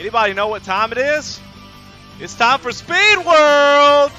Anybody know what time it is? It's time for Speed World!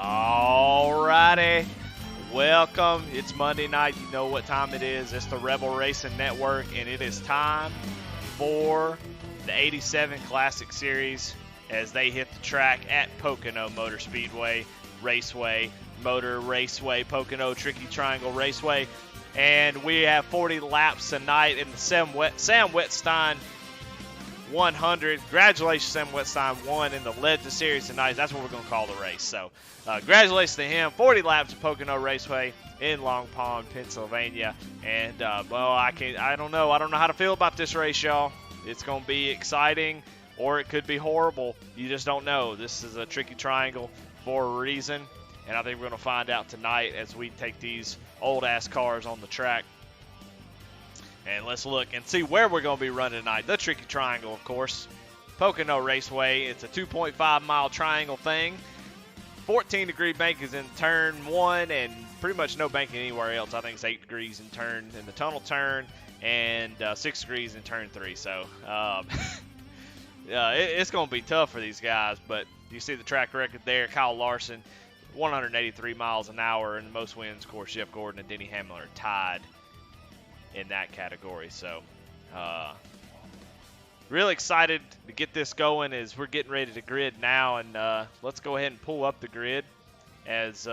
Alrighty, welcome. It's Monday night. You know what time it is. It's the Rebel Racing Network, and it is time for the 87 Classic Series as they hit the track at Pocono Motor Speedway, Raceway, Motor Raceway, Pocono Tricky Triangle Raceway. And we have 40 laps tonight in the Sam Whetstine 100. Congratulations, Sam Whetstine won in the Legend Series tonight. That's what we're going to call the race. So, congratulations to him. 40 laps of Pocono Raceway in Long Pond, Pennsylvania. And well, I don't know how to feel about this race, y'all. It's going to be exciting, or it could be horrible. You just don't know. This is a tricky triangle for a reason, and I think we're going to find out tonight as we take these old ass cars on the track. And let's look and see where we're going to be running tonight. The Tricky Triangle, of course. Pocono Raceway. It's a 2.5 mile triangle thing. 14-degree bank is in turn 1 and pretty much no banking anywhere else. I think it's 8 degrees in the tunnel turn, and 6 degrees in turn 3. So it's going to be tough for these guys. But you see the track record there. Kyle Larson, 183 miles an hour, and the most wins, of course, Jeff Gordon and Denny Hamlin are tied in that category. So really excited to get this going as we're getting ready to grid now, and let's go ahead and pull up the grid as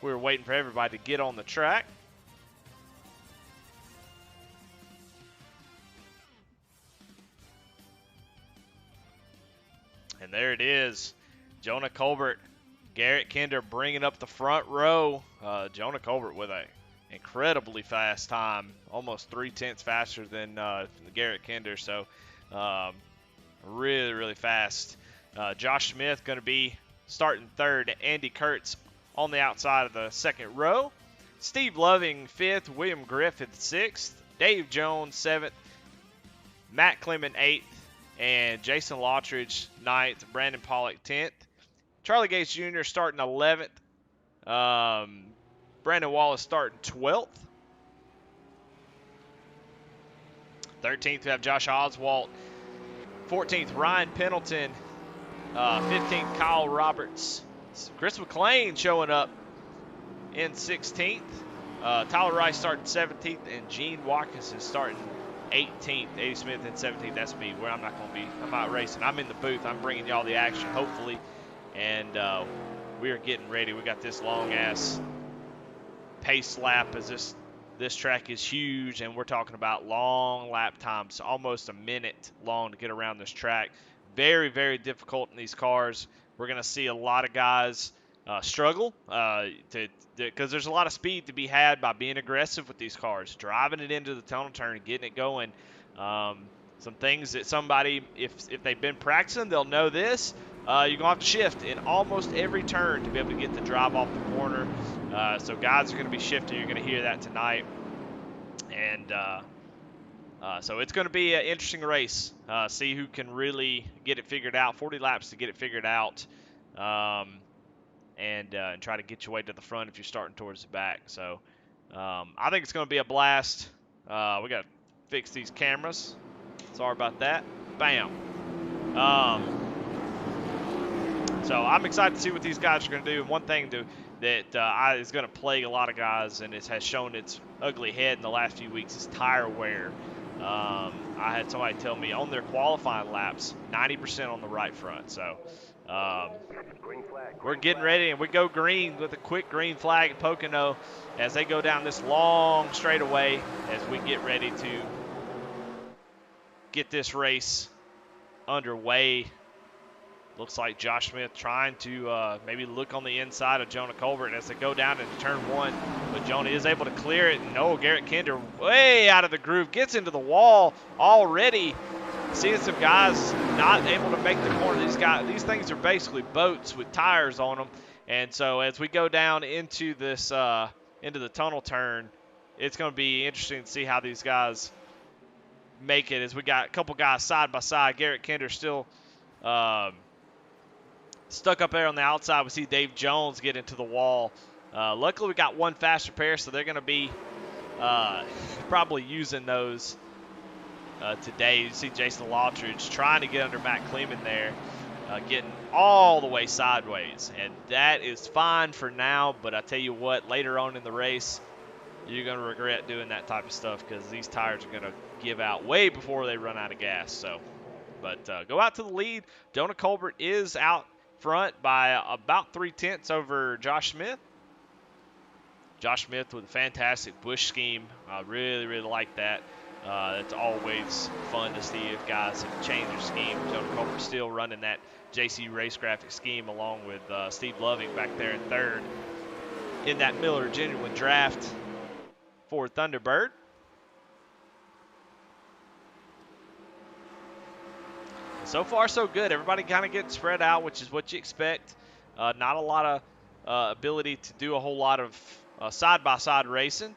we're waiting for everybody to get on the track. And there it is, Jonah Colbert, Garrett Kinder bringing up the front row. Jonah Colbert with a incredibly fast time, almost 3/10 faster than Garrett Kinder. So really fast. Josh Smith going to be starting third. Andy Kurtz on the outside of the second row. Steve Loving 5th. William Griffith 6th. Dave Jones 7th. Matt Clement 8th. And Jason Lottridge 9th. Brandon Pollock 10th. Charlie Gates Jr. starting 11th. Brandon Wallace starting 12th. 13th, we have Josh Oswalt. 14th, Ryan Pendleton. 15th, Kyle Roberts. Chris McLean showing up in 16th. Tyler Rice starting 17th, and Gene Watkins is starting 18th. Eddie Smith in 17th. That's me, where I'm not going to be. I'm not racing. I'm in the booth. I'm bringing y'all the action, hopefully. And we are getting ready. We got this long-ass pace lap, as this track is huge, and we're talking about long lap times, almost a minute long to get around this track. Very difficult in these cars. We're going to see a lot of guys struggle because there's a lot of speed to be had by being aggressive with these cars, driving it into the tunnel turn and getting it going. Some things that somebody, if they've been practicing, they'll know this. You're going to have to shift in almost every turn to be able to get the drive off the corner. So guys are going to be shifting. You're going to hear that tonight. And so it's going to be an interesting race. See who can really get it figured out. 40 laps to get it figured out. And try to get your way to the front if you're starting towards the back. So I think it's going to be a blast. We got to fix these cameras. Sorry about that. Bam. So I'm excited to see what these guys are going to do. And one thing that is going to plague a lot of guys, and it has shown its ugly head in the last few weeks, is tire wear. I had somebody tell me on their qualifying laps, 90% on the right front. So We're getting ready, and we go green with a quick green flag at Pocono as they go down this long straightaway as we get ready to get this race underway. Looks like Josh Smith trying to maybe look on the inside of Jonah Colbert as they go down into turn one. But Jonah is able to clear it. And no, Garrett Kinder way out of the groove. Gets into the wall already. Seeing some guys not able to make the corner. These things are basically boats with tires on them. And so as we go down into this into the tunnel turn, it's going to be interesting to see how these guys make it as we got a couple guys side by side. Garrett Kinder still stuck up there on the outside. We see Dave Jones get into the wall. Luckily, we got one faster pair, so they're going to be probably using those today. You see Jason Lottridge trying to get under Matt Kleeman there, getting all the way sideways. And that is fine for now, but I tell you what, later on in the race, you're going to regret doing that type of stuff because these tires are going to give out way before they run out of gas. But go out to the lead. Jonah Colbert is out front by about 3/10 over Josh Smith. Josh Smith with a fantastic bush scheme. I really, really like that. It's always fun to see if guys have changed their scheme. Jonah Colbert still running that JC Race Graphic scheme along with Steve Loving back there in third in that Miller Genuine Draft for Thunderbird. So far, so good. Everybody kind of getting spread out, which is what you expect. Not a lot of ability to do a whole lot of side-by-side racing.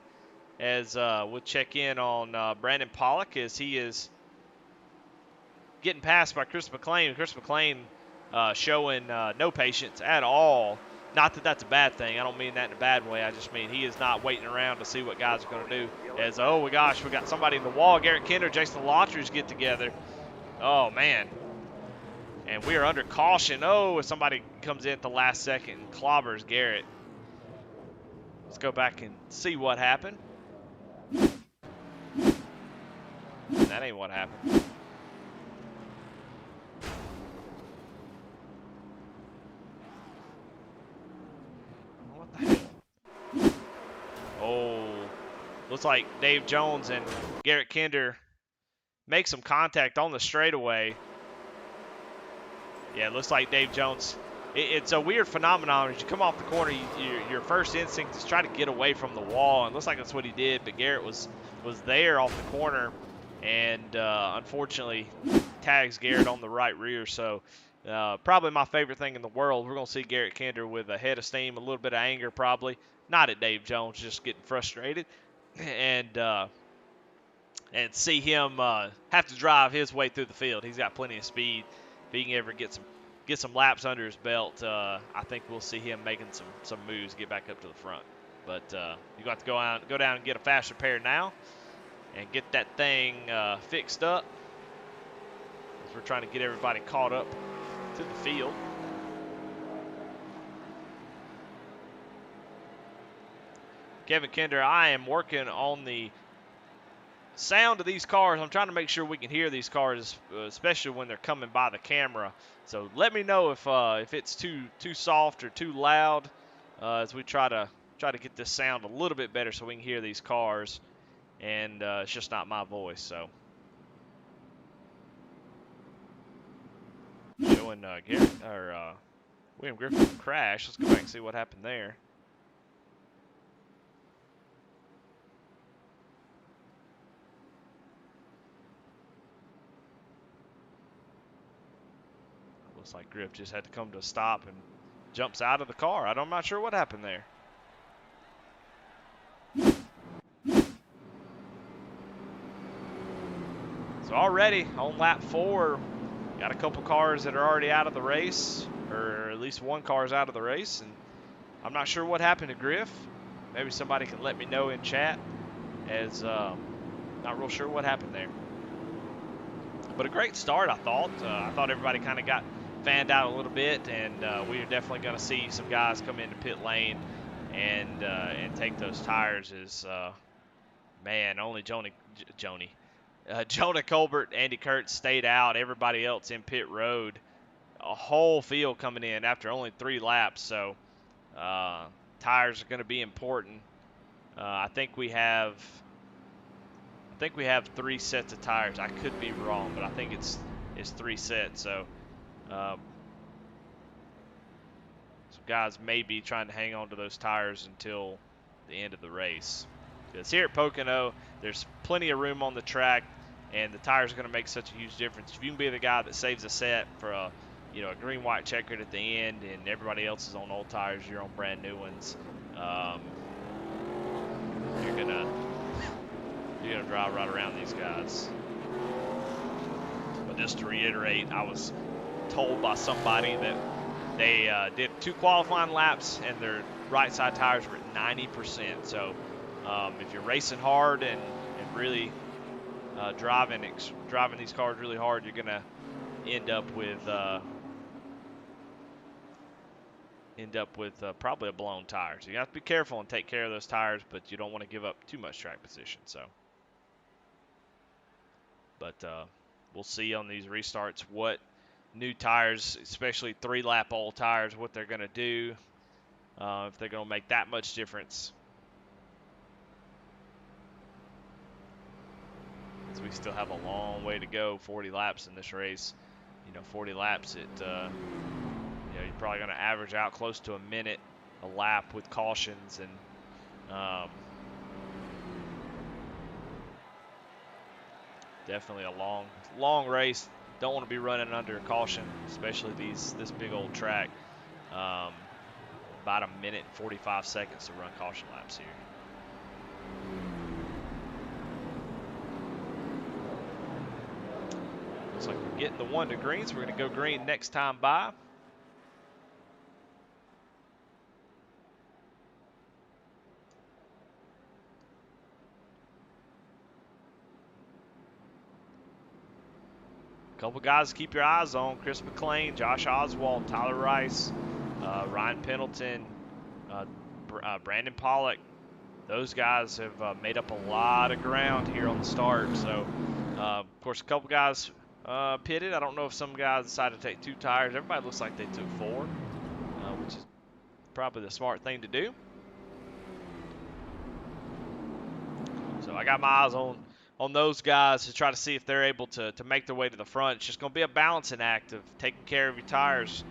As we'll check in on Brandon Pollock as he is getting passed by Chris McLean. Chris McLean showing no patience at all. Not that that's a bad thing. I don't mean that in a bad way. I just mean he is not waiting around to see what guys are going to do. As, oh, my gosh, we got somebody in the wall. Garrett Kinder, Jason Lottridge get together. Oh, man. And we are under caution. Oh, if somebody comes in at the last second and clobbers Garrett. Let's go back and see what happened. That ain't what happened. What the hell? Oh, looks like Dave Jones and Garrett Kinder make some contact on the straightaway. Yeah, it looks like Dave Jones. It's a weird phenomenon. As you come off the corner, your first instinct is try to get away from the wall, and it looks like that's what he did. But Garrett was there off the corner, and unfortunately tags Garrett on the right rear. So probably my favorite thing in the world. We're going to see Garrett Kinder with a head of steam, a little bit of anger probably. Not at Dave Jones, just getting frustrated. And see him have to drive his way through the field. He's got plenty of speed. If he can ever get some laps under his belt, I think we'll see him making some moves, get back up to the front. But you got to go down and get a faster pair now and get that thing fixed up as we're trying to get everybody caught up to the field. Kevin Kinder, I am working on the sound of these cars. I'm trying to make sure we can hear these cars, especially when they're coming by the camera. So let me know if it's too soft or too loud as we try to get this sound a little bit better so we can hear these cars. And it's just not my voice. So showing Garrett or William Griffin crash. Let's go back and see what happened there. Looks like Griff just had to come to a stop and jumps out of the car. I'm not sure what happened there. So already on lap 4, got a couple cars that are already out of the race, or at least one car is out of the race, and I'm not sure what happened to Griff. Maybe somebody can let me know in chat, as not real sure what happened there. But a great start, I thought. I thought everybody kind of got fanned out a little bit, and we are definitely going to see some guys come into pit lane and take those tires. As man, only Jonah Colbert, Andy Kurtz stayed out. Everybody else in pit road a whole field coming in after only 3 laps. So tires are going to be important. I think we have 3 sets of tires. I could be wrong, but I think it's 3 sets. So some guys may be trying to hang on to those tires until the end of the race. Because here at Pocono, there's plenty of room on the track, and the tires are going to make such a huge difference. If you can be the guy that saves a set for a green, white checkered at the end, and everybody else is on old tires, you're on brand new ones. You're gonna drive right around these guys. But just to reiterate, I was told by somebody that they did 2 qualifying laps and their right side tires were at 90%. So if you're racing hard and really driving these cars really hard, you're gonna end up with probably a blown tire. So you have to be careful and take care of those tires, but you don't want to give up too much track position. So, but we'll see on these restarts what new tires, especially 3-lap old tires, what they're going to do, if they're going to make that much difference. So we still have a long way to go, 40 laps in this race. 40 laps, you're probably going to average out close to a minute a lap with cautions, and definitely a long race. Don't want to be running under caution, especially this big old track. About a minute and 45 seconds to run caution laps here. Looks like we're getting the 1 to green, so we're going to go green next time by. Couple guys to keep your eyes on: Chris McLean, Josh Oswald, Tyler Rice, Ryan Pendleton, Brandon Pollock. Those guys have made up a lot of ground here on the start. So, of course, a couple guys pitted. I don't know if some guys decided to take 2 tires. Everybody looks like they took 4, which is probably the smart thing to do. So I got my eyes on those guys to try to see if they're able to make their way to the front. It's just going to be a balancing act of taking care of your tires.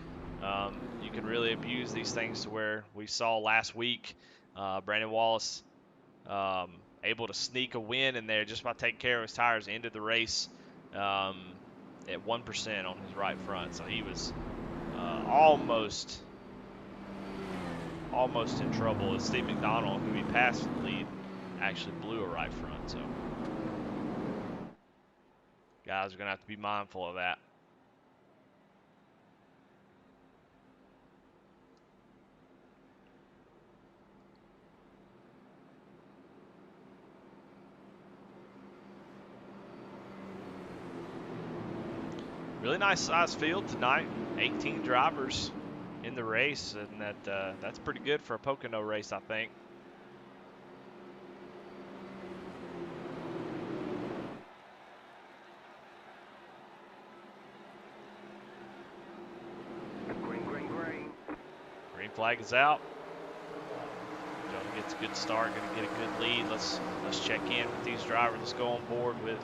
You can really abuse these things to where we saw last week Brandon Wallace able to sneak a win in there just by taking care of his tires. Ended the race at 1% on his right front. So he was almost in trouble as Steve McDonald, who he passed the lead, actually blew a right front. So guys are going to have to be mindful of that. Really nice size field tonight. 18 drivers in the race, and that's pretty good for a Pocono race, I think. Green flag is out. Jonah gets a good start, going to get a good lead. Let's check in with these drivers. Let's go on board with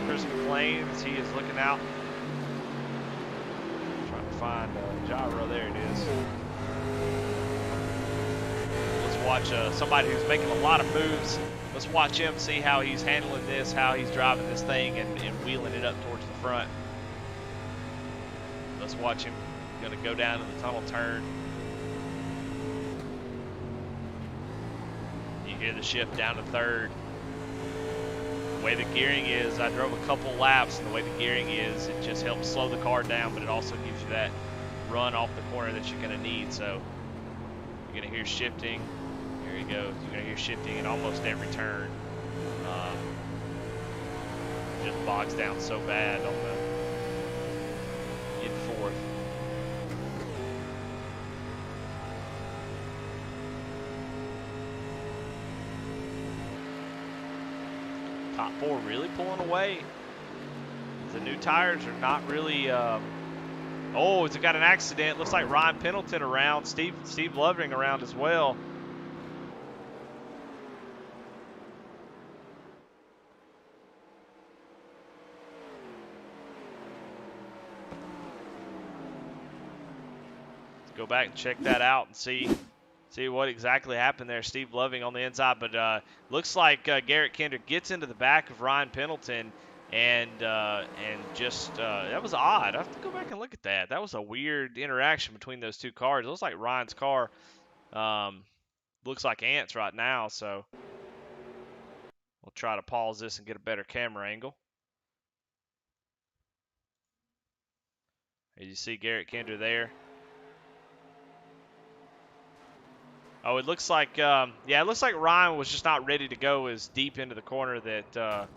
Chris McLean as he is looking out. Trying to find gyro. There it is. Let's watch somebody who's making a lot of moves. Let's watch him, see how he's handling this, how he's driving this thing and wheeling it up towards the front. Let's watch him. Going to go down to the tunnel turn. You hear the shift down to third. The way the gearing is, I drove a couple laps, and the way the gearing is, it just helps slow the car down, but it also gives you that run off the corner that you're going to need. So you're going to hear shifting. Here he goes. You're going to hear shifting in almost every turn. Just bogs down so bad on the in fourth. top 4 really pulling away? The new tires are not really. Oh, it's got an accident. Looks like Ryan Pendleton around. Steve Lovering around as well. Let's go back and check that out and see what exactly happened there. Steve Loving on the inside, but looks like Garrett Kendrick gets into the back of Ryan Pendleton, and just that was odd. I have to go back and look at that. That was a weird interaction between those two cars. It looks like Ryan's car looks like ants right now, so we'll try to pause this and get a better camera angle. As you see Garrett Kendrick there. Oh, it looks like, yeah, it looks like Ryan was just not ready to go as deep into the corner that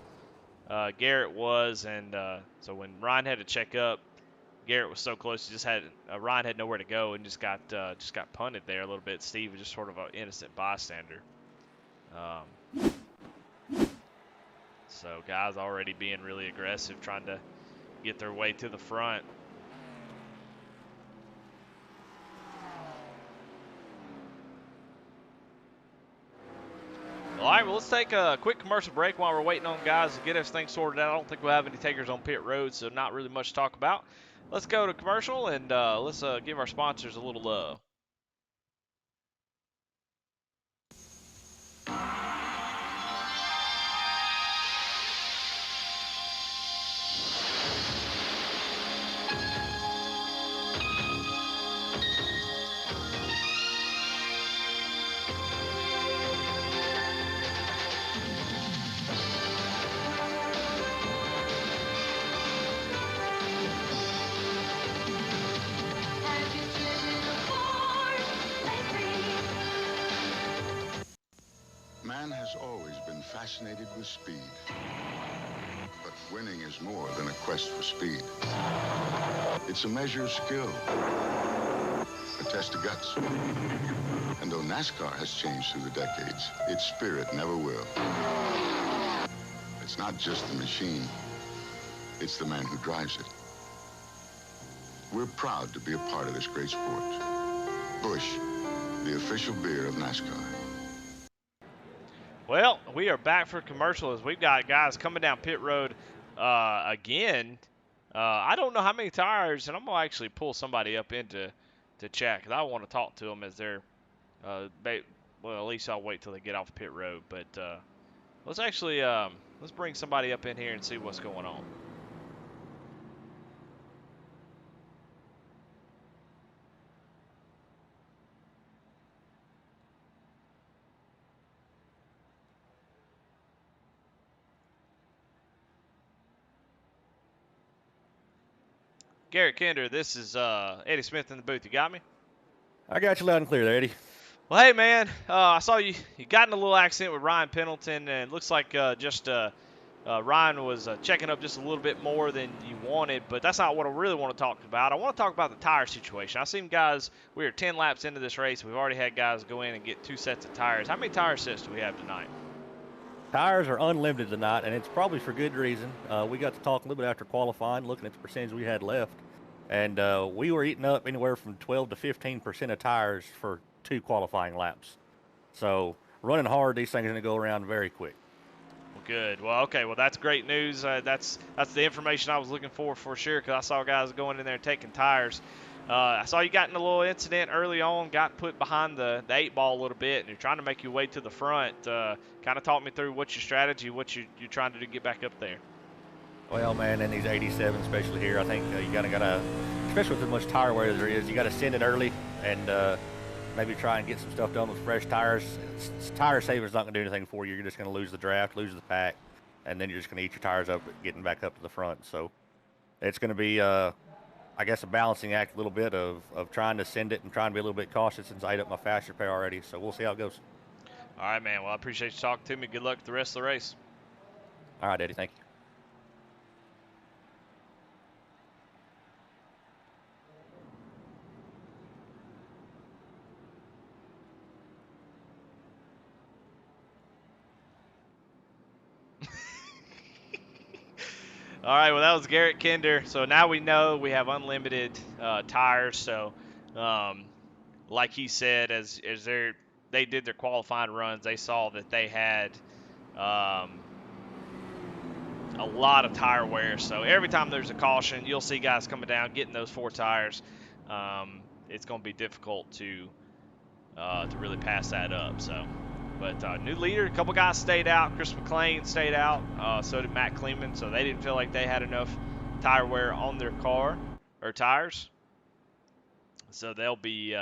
Garrett was, and so when Ryan had to check up, Garrett was so close. He just had Ryan had nowhere to go and just got punted there a little bit. Steve was just sort of an innocent bystander. So guys already being really aggressive, trying to get their way to the front. All right, well, let's take a quick commercial break while we're waiting on guys to get everything sorted out. I don't think we'll have any takers on pit road, so not really much to talk about. Let's go to commercial, and let's give our sponsors a little love. Man has always been fascinated with speed. But winning is more than a quest for speed. It's a measure of skill, a test of guts. And though NASCAR has changed through the decades, its spirit never will. It's not just the machine, it's the man who drives it. We're proud to be a part of this great sport. Busch, the official beer of NASCAR. Well, we are back for commercials. We've got guys coming down pit road again. I don't know how many tires, and I'm going to actually pull somebody up into chat because I want to talk to them as they're, well, at least I'll wait till they get off pit road. But let's actually, let's bring somebody up in here and see what's going on. Garrett Kinder, this is Eddie Smith in the booth. You got me? I got you loud and clear there, Eddie. Well, hey, man, I saw you got in a little accident with Ryan Pendleton, and it looks like Ryan was checking up just a little bit more than you wanted, but that's not what I really want to talk about. I want to talk about the tire situation. I seen guys, we are 10 laps into this race. We've already had guys go in and get 2 sets of tires. How many tire sets do we have tonight? Tires are unlimited tonight, and it's probably for good reason. We got to talk a little bit after qualifying, looking at the percentage we had left, and we were eating up anywhere from 12 to 15% of tires for 2 qualifying laps. So running hard, these things are going to go around very quick. Well, good. Well, okay. Well, that's great news. That's the information I was looking for sure, because I saw guys going in there and taking tires. I saw you got in a little incident early on, got put behind the 8-ball a little bit, and you're trying to make your way to the front. Kind of talk me through what's your strategy, what you're trying to do to get back up there. Well, man, in these 87, especially here, I think you gotta, especially with as much tire wear as there is, you got to send it early and maybe try and get some stuff done with fresh tires. Tire saving is not going to do anything for you. You're just going to lose the draft, lose the pack, and then you're just going to eat your tires up getting back up to the front. So it's going to be, I guess, a balancing act a little bit of trying to send it and trying to be a little bit cautious since I ate up my fast repair already. So we'll see how it goes. All right, man. Well, I appreciate you talking to me. Good luck with the rest of the race. All right, Eddie. Thank you. All right, well, that was Garrett Kinder. So now we know we have unlimited tires. So, like he said, as they did their qualifying runs, they saw that they had a lot of tire wear. So every time there's a caution, you'll see guys coming down, getting those 4 tires. It's going to be difficult to really pass that up. So, but new leader, a couple guys stayed out. Chris McLean stayed out. So did Matt Kleeman. So they didn't feel like they had enough tire wear on their car or tires. So they'll be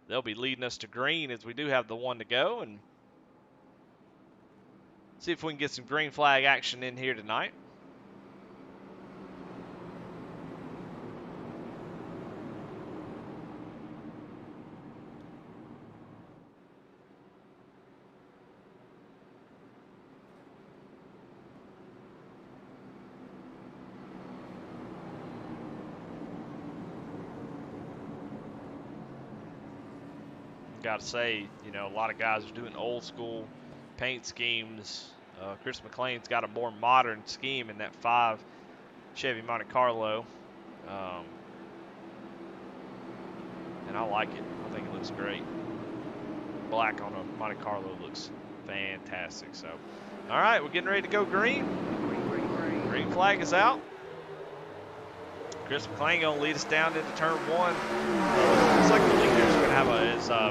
leading us to green as we do have the 1 to go, and see if we can get some green flag action in here tonight. Got to say, a lot of guys are doing old school paint schemes. Chris McLean's got a more modern scheme in that 5 Chevy Monte Carlo. And I like it. I think it looks great. Black on a Monte Carlo looks fantastic. So, all right, we're getting ready to go green. Green flag is out. Chris McLean going to lead us down into turn 1. Looks like the leader's going to have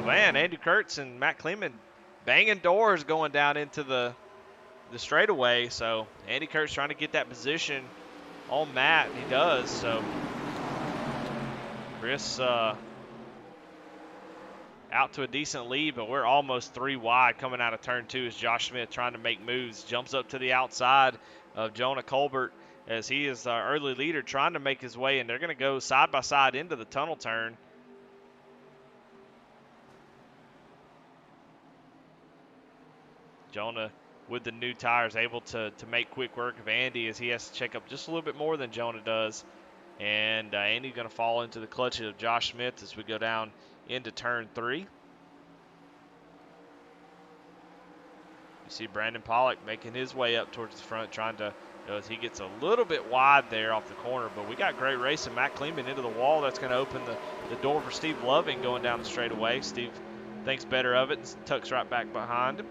man, Andy Kurtz and Matt Kleeman banging doors going down into the straightaway. So Andy Kurtz trying to get that position on Matt, and he does. So Chris out to a decent lead, but we're almost 3 wide coming out of turn 2 as Josh Smith trying to make moves. Jumps up to the outside of Jonah Colbert as he is our early leader trying to make his way, and they're going to go side by side into the tunnel turn. Jonah with the new tires able to make quick work of Andy as he has to check up just a little bit more than Jonah does. And Andy's going to fall into the clutches of Josh Smith as we go down into turn 3. You see Brandon Pollock making his way up towards the front, trying to, as he gets a little bit wide there off the corner. But we got great racing. Matt Kleeman into the wall. That's going to open the door for Steve Loving going down the straightaway. Steve thinks better of it and tucks right back behind him.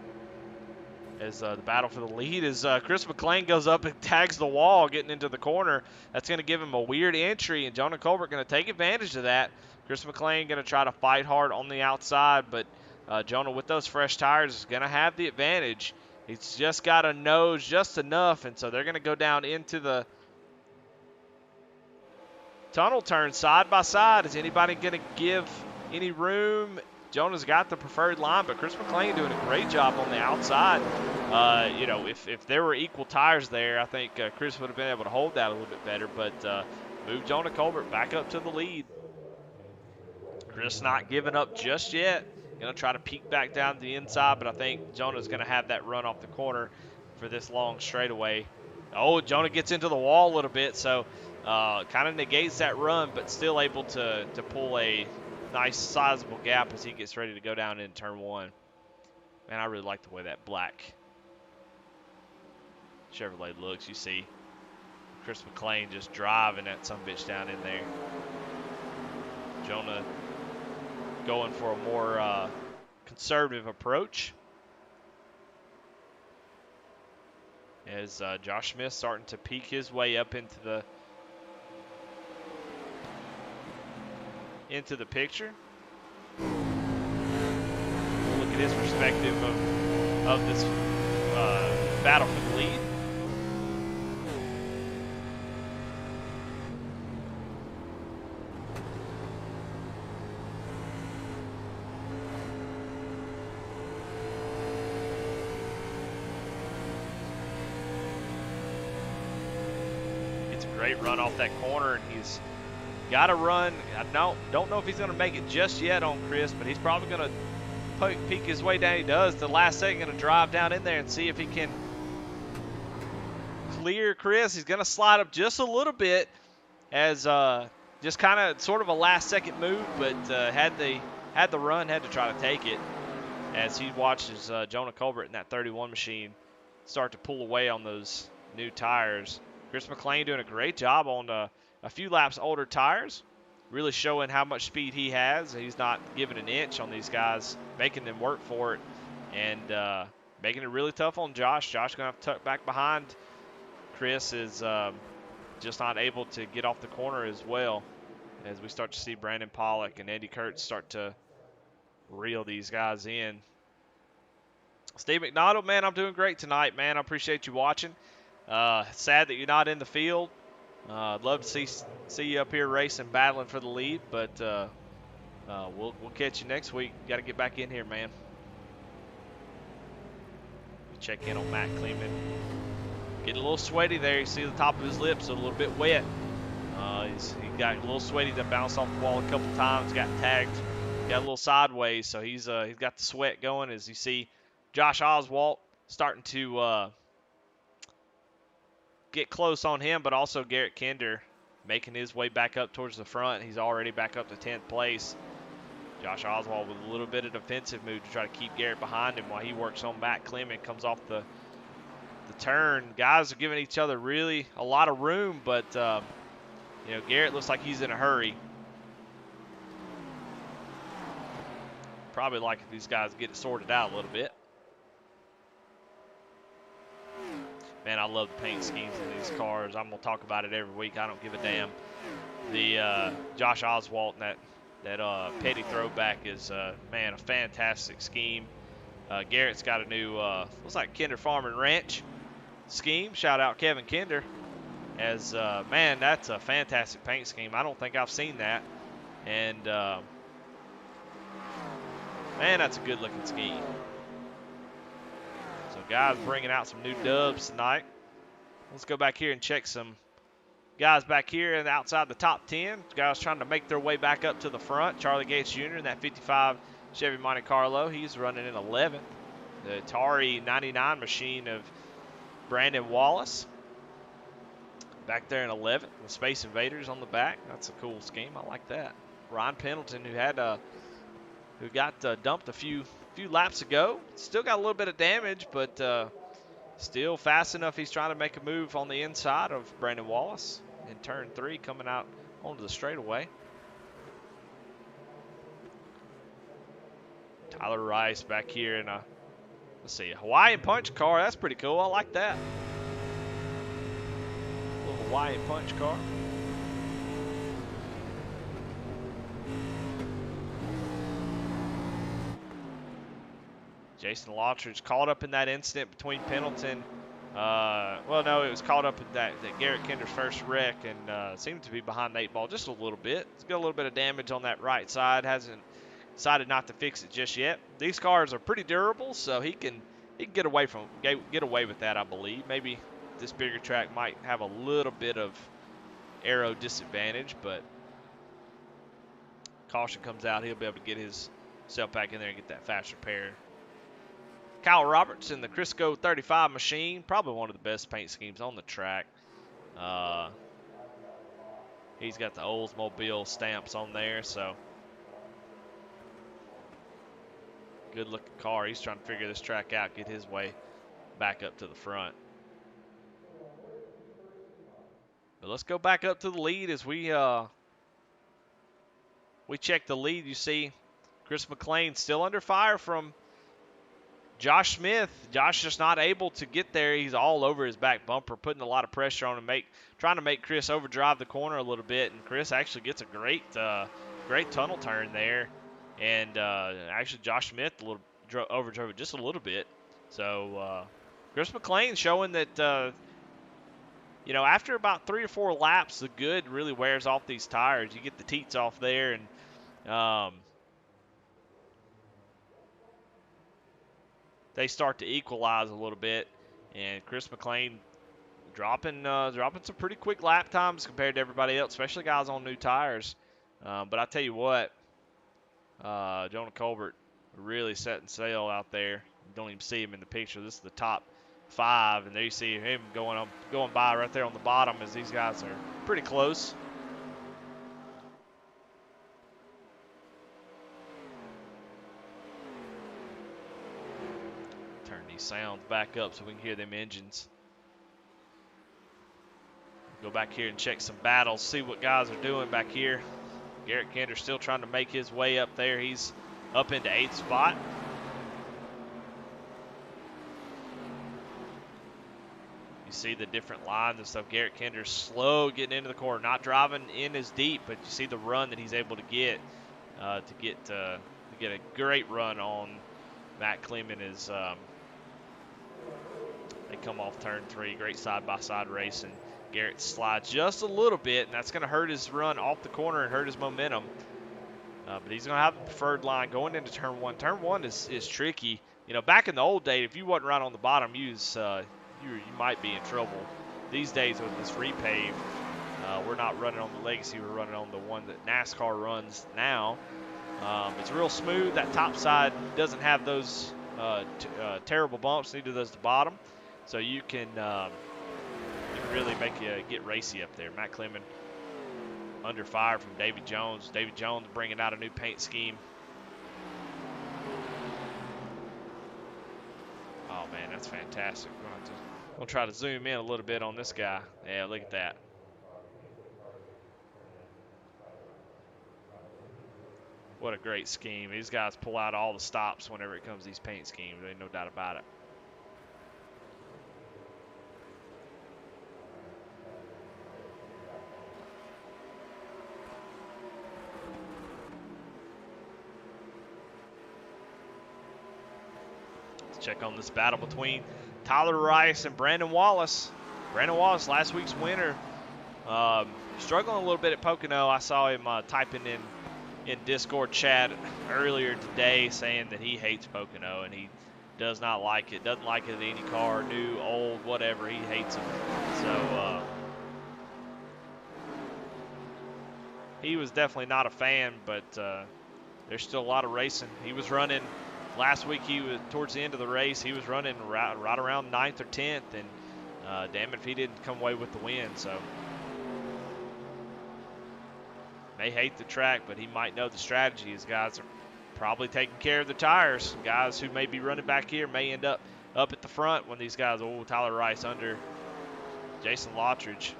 As the battle for the lead as Chris McLean goes up and tags the wall getting into the corner. That's going to give him a weird entry, and Jonah Colbert going to take advantage of that. Chris McLean going to try to fight hard on the outside, but Jonah with those fresh tires is going to have the advantage. He's just got to nose just enough, and so they're going to go down into the tunnel turn side by side. Is anybody going to give any room? Jonah's got the preferred line, but Chris McLean doing a great job on the outside. If there were equal tires there, I think Chris would have been able to hold that a little bit better, but move Jonah Colbert back up to the lead. Chris not giving up just yet. Going to try to peek back down to the inside, but I think Jonah's going to have that run off the corner for this long straightaway. Oh, Jonah gets into the wall a little bit, so kind of negates that run, but still able to pull a nice sizable gap as he gets ready to go down in turn 1. Man, I really like the way that black Chevrolet looks. You see Chris McLean just driving that sumbitch down in there. Jonah going for a more conservative approach. As Josh Smith starting to peek his way up into the picture. Look at his perspective of this battle for the lead. It's a great run off that corner, and he's got to run. I don't know if he's going to make it just yet on Chris, but he's probably going to peek his way down. He does. The last second, going to drive down in there and see if he can clear Chris. He's going to slide up just a little bit as just kind of sort of a last-second move, but had the run, had to try to take it as he watches Jonah Colbert in that 31 machine start to pull away on those new tires. Chris McLean doing a great job on a few laps older tires, really showing how much speed he has. He's not giving an inch on these guys, making them work for it, and making it really tough on Josh. Josh going to have to tuck back behind. Chris is just not able to get off the corner as well, as we start to see Brandon Pollock and Andy Kurtz start to reel these guys in. Steve McDonald, man, I'm doing great tonight, man. I appreciate you watching. Sad that you're not in the field. I'd love to see you up here racing, battling for the lead, but we'll catch you next week. Got to get back in here, man. Check in on Matt Kleeman. Getting a little sweaty there. You see the top of his lips a little bit wet. He got a little sweaty that bounced off the wall a couple times. Got tagged. Got a little sideways, so he's got the sweat going. As you see, Josh Oswalt starting to get close on him, but also Garrett Kinder making his way back up towards the front. He's already back up to 10th place. Josh Oswald with a little bit of defensive move to try to keep Garrett behind him while he works on Matt Clement. Comes off the turn. Guys are giving each other really a lot of room, but Garrett looks like he's in a hurry. Probably like if these guys get it sorted out a little bit. Man, I love the paint schemes in these cars. I'm going to talk about it every week. I don't give a damn. The Josh Oswalt and that Petty throwback is, man, a fantastic scheme. Garrett's got a new, looks like Kinder Farm and Ranch scheme. Shout out Kevin Kinder. As, man, that's a fantastic paint scheme. I don't think I've seen that. And, man, that's a good-looking scheme. So guys bringing out some new dubs tonight. Let's go back here and check some guys back here and outside the top 10. Guys trying to make their way back up to the front. Charlie Gates Jr. in that 55 Chevy Monte Carlo. He's running in 11th. The Atari 99 machine of Brandon Wallace back there in 11th. The Space Invaders on the back. That's a cool scheme. I like that. Ryan Pendleton, who got dumped a few laps ago. Still got a little bit of damage, but still fast enough. He's trying to make a move on the inside of Brandon Wallace in turn 3, coming out onto the straightaway. Tyler Rice back here in a, let's see, a Hawaiian Punch car. That's pretty cool. I like that. A little Hawaiian Punch car. Jason Lottridge caught up in that incident between Pendleton. Well, no, it was caught up in that Garrett Kinder's first wreck and seemed to be behind the 8 ball just a little bit. It's got a little bit of damage on that right side. Hasn't decided not to fix it just yet. These cars are pretty durable, so he can get away with that, I believe. Maybe this bigger track might have a little bit of aero disadvantage, but caution comes out. He'll be able to get himself back in there and get that fast repair. Kyle Roberts in the Crisco 35 machine, probably one of the best paint schemes on the track. He's got the Oldsmobile stamps on there, so good looking car. He's trying to figure this track out, get his way back up to the front. But let's go back up to the lead as we check the lead. You see Chris McLean still under fire from Josh Smith. Josh just not able to get there. He's all over his back bumper, putting a lot of pressure on him, trying to make Chris overdrive the corner a little bit. And Chris actually gets a great tunnel turn there. And actually Josh Smith overdrove it just a little bit. So Chris McLean showing that, after about 3 or 4 laps, the good really wears off these tires. You get the teats off there, and they start to equalize a little bit, and Chris McLean dropping some pretty quick lap times compared to everybody else, especially guys on new tires. But I tell you what, Jonah Colbert really setting sail out there. You don't even see him in the picture. This is the top 5, and there you see him going by right there on the bottom as these guys are pretty close. Turn these sounds back up so we can hear them engines. Go back here and check some battles, see what guys are doing back here. Garrett Kinder still trying to make his way up there. He's up into 8th spot. You see the different lines and stuff. Garrett Kinder's slow getting into the corner, not driving in as deep, but you see the run that he's able to get to get a great run on Matt Clement as they come off turn 3. Great side-by-side racing. Garrett slides just a little bit, and that's going to hurt his run off the corner and hurt his momentum. But he's going to have the preferred line going into turn 1. Turn 1 is tricky. You know, back in the old days, if you wasn't right on the bottom, you might be in trouble. These days with this repave, we're not running on the Legacy. We're running on the one that NASCAR runs now. It's real smooth. That top side doesn't have those terrible bumps. Neither does the bottom. So you can really make you get racy up there. Matt Clement under fire from David Jones. David Jones bringing out a new paint scheme. Oh, man, that's fantastic. We'll try to zoom in a little bit on this guy. Yeah, look at that. What a great scheme. These guys pull out all the stops whenever it comes to these paint schemes. There ain't no doubt about it. Let's check on this battle between Tyler Rice and Brandon Wallace. Brandon Wallace, last week's winner, struggling a little bit at Pocono. I saw him typing in Discord chat earlier today saying that he hates Pocono and he does not like it. Doesn't like it in any car, new, old, whatever. He hates them. So he was definitely not a fan, but there's still a lot of racing. He was running last week. He was towards the end of the race. He was running right around 9th or 10th, and damn it if he didn't come away with the win. So may hate the track, but he might know the strategy. His guys are probably taking care of the tires. Guys who may be running back here may end up at the front when these guys, Tyler Rice under Jason Lottridge.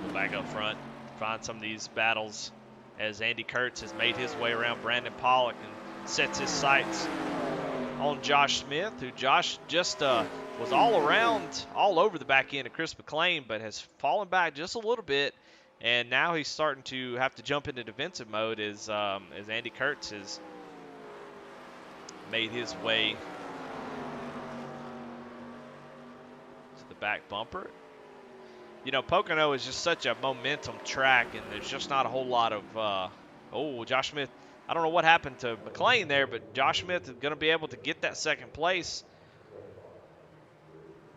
Go back up front, find some of these battles as Andy Kurtz has made his way around Brandon Pollock and sets his sights on Josh Smith, who Josh just was all over the back end of Chris McLean, but has fallen back just a little bit, and now he's starting to have to jump into defensive mode as Andy Kurtz has made his way to the back bumper. You know, Pocono is just such a momentum track, and there's just not a whole lot of Josh Smith. I don't know what happened to McLean there, but Josh Smith is going to be able to get that second place.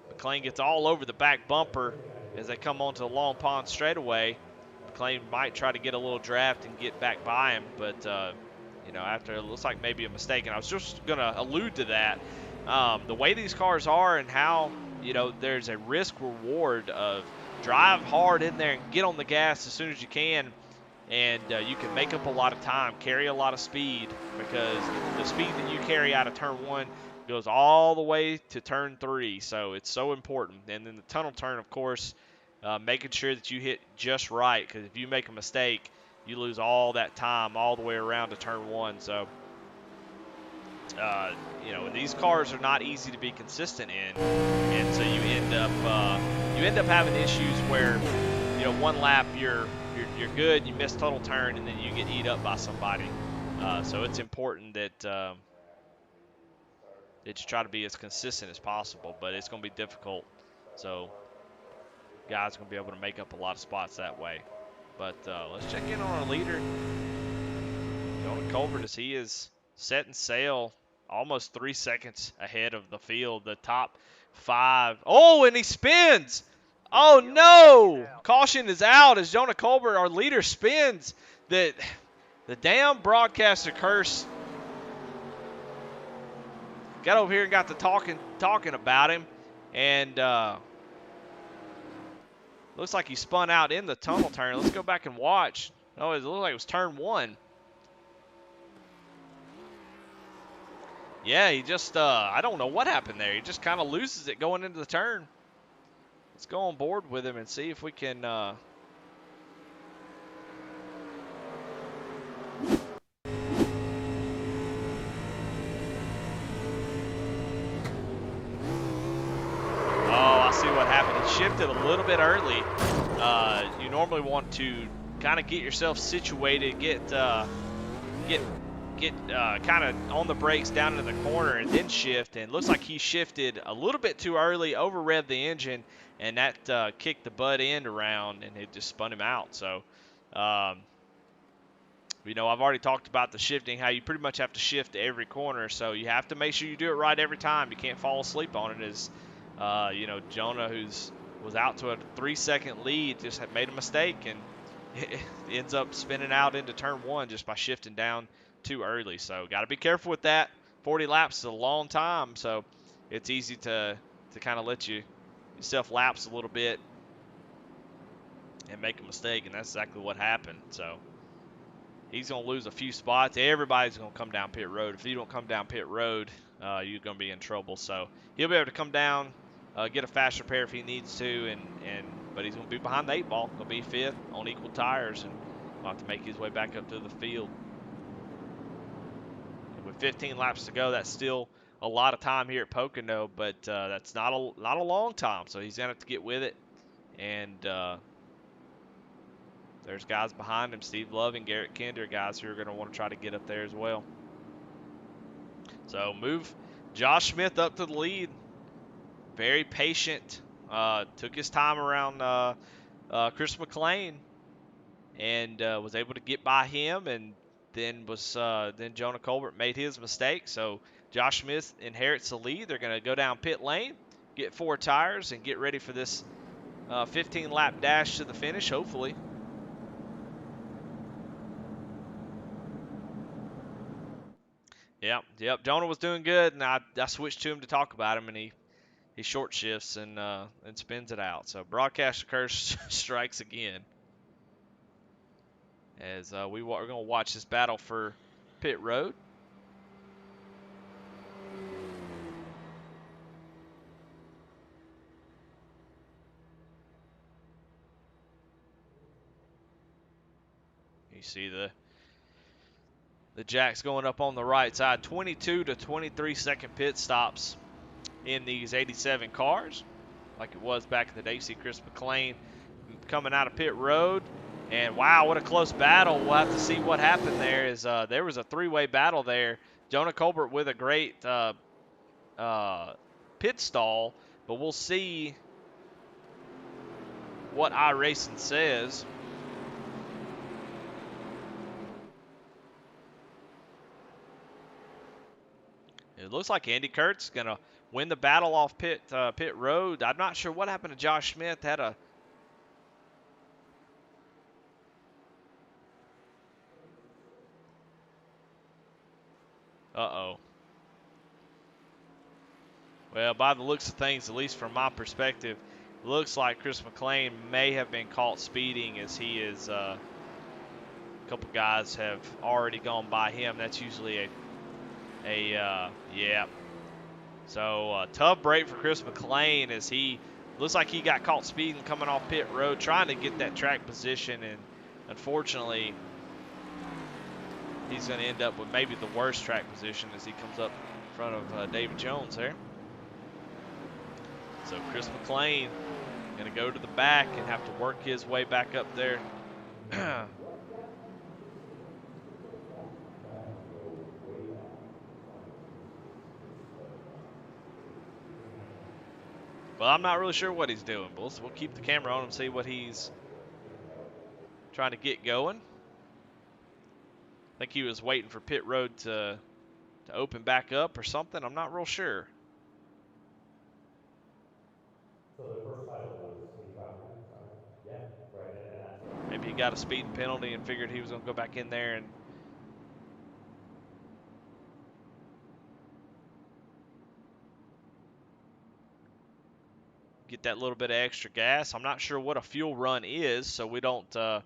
McLean gets all over the back bumper as they come onto the Long Pond straightaway. McLean might try to get a little draft and get back by him, but, you know, after it looks like maybe a mistake. And I was just going to allude to that. The way these cars are and how, you know, there's a risk reward of drive hard in there and get on the gas as soon as you can. And you can make up a lot of time, carry a lot of speed, because the speed that you carry out of turn 1 goes all the way to turn 3. So it's so important. And then the tunnel turn, of course, making sure that you hit just right, because if you make a mistake, you lose all that time all the way around to turn 1. So, you know, these cars are not easy to be consistent in. And so you end up having issues where, you know, one lap you're good, you miss total turn, and then you get eat up by somebody. So it's important that you try to be as consistent as possible, but it's going to be difficult. So guys are going to be able to make up a lot of spots that way. But let's check in on our leader, Jonah Colbert, as he is setting sail almost 3 seconds ahead of the field, the top 5. Oh, and he spins. Oh, no! Caution is out as Jonah Colbert, our leader, spins. The damn broadcaster curse got over here and got to talking about him. And looks like he spun out in the tunnel turn. Let's go back and watch. Oh, it looked like it was turn 1. Yeah, he just, I don't know what happened there. He just kind of loses it going into the turn. Let's go on board with him and see if we can, oh, I see what happened. He shifted a little bit early. You normally want to kind of get yourself situated, get kind of on the brakes down into the corner and then shift. And it looks like he shifted a little bit too early, over revved the engine, and that kicked the butt end around and it just spun him out. So, um, I've already talked about the shifting, how you pretty much have to shift every corner. So you have to make sure you do it right every time. You can't fall asleep on it. As Jonah, who's was out to a 3-second lead, just had made a mistake and it ends up spinning out into turn one just by shifting down too early. So got to be careful with that. 40 laps is a long time, so it's easy to kind of let yourself lapse a little bit and make a mistake, and that's exactly what happened. So he's going to lose a few spots. Everybody's going to come down pit road. If you don't come down pit road, you're going to be in trouble. So he'll be able to come down, get a fast repair if he needs to, but he's going to be behind the 8 ball. He'll be fifth on equal tires, and will have to make his way back up to the field. And with 15 laps to go, that's still a lot of time here at Pocono, but that's not a long time. So he's going to have to get with it, and there's guys behind him, Steve Love and Garrett Kinder, guys who are going to want to try to get up there as well. So move Josh Smith up to the lead. Very patient. Took his time around Chris McLean and was able to get by him. And then Jonah Colbert made his mistake. So Josh Smith inherits the lead. They're going to go down pit lane, get 4 tires, and get ready for this 15-lap dash to the finish, hopefully. Yep. Jonah was doing good, and I switched to him to talk about him, and he short shifts and spins it out. So broadcaster curse strikes again. As we're going to watch this battle for pit road. You see the jacks going up on the right side. 22 to 23 second pit stops in these 87 cars, like it was back in the day. You see Chris McLean coming out of pit road. And wow, what a close battle. We'll have to see what happened there. There was a 3-way battle there. Jonah Colbert with a great pit stall, but we'll see what iRacing says. It looks like Andy Kurt's going to win the battle off pit road. I'm not sure what happened to Josh Smith. Had a Uh-oh. Well, by the looks of things, at least from my perspective, looks like Chris McLean may have been caught speeding, as he is a couple guys have already gone by him. That's usually yeah. So tough break for Chris McLean, as he looks like he got caught speeding coming off pit road, trying to get that track position, and unfortunately he's going to end up with maybe the worst track position as he comes up in front of David Jones there. So Chris McLean going to go to the back and have to work his way back up there. Well, I'm not really sure what he's doing, but we'll keep the camera on him and see what he's trying to get going. I think he was waiting for pit road to open back up or something. I'm not real sure. So the first title was he dropped it? Sorry. Yeah, right. And that's Maybe he got a speeding penalty and figured he was going to go back in there and get that little bit of extra gas. I'm not sure what a fuel run is, so we don't, I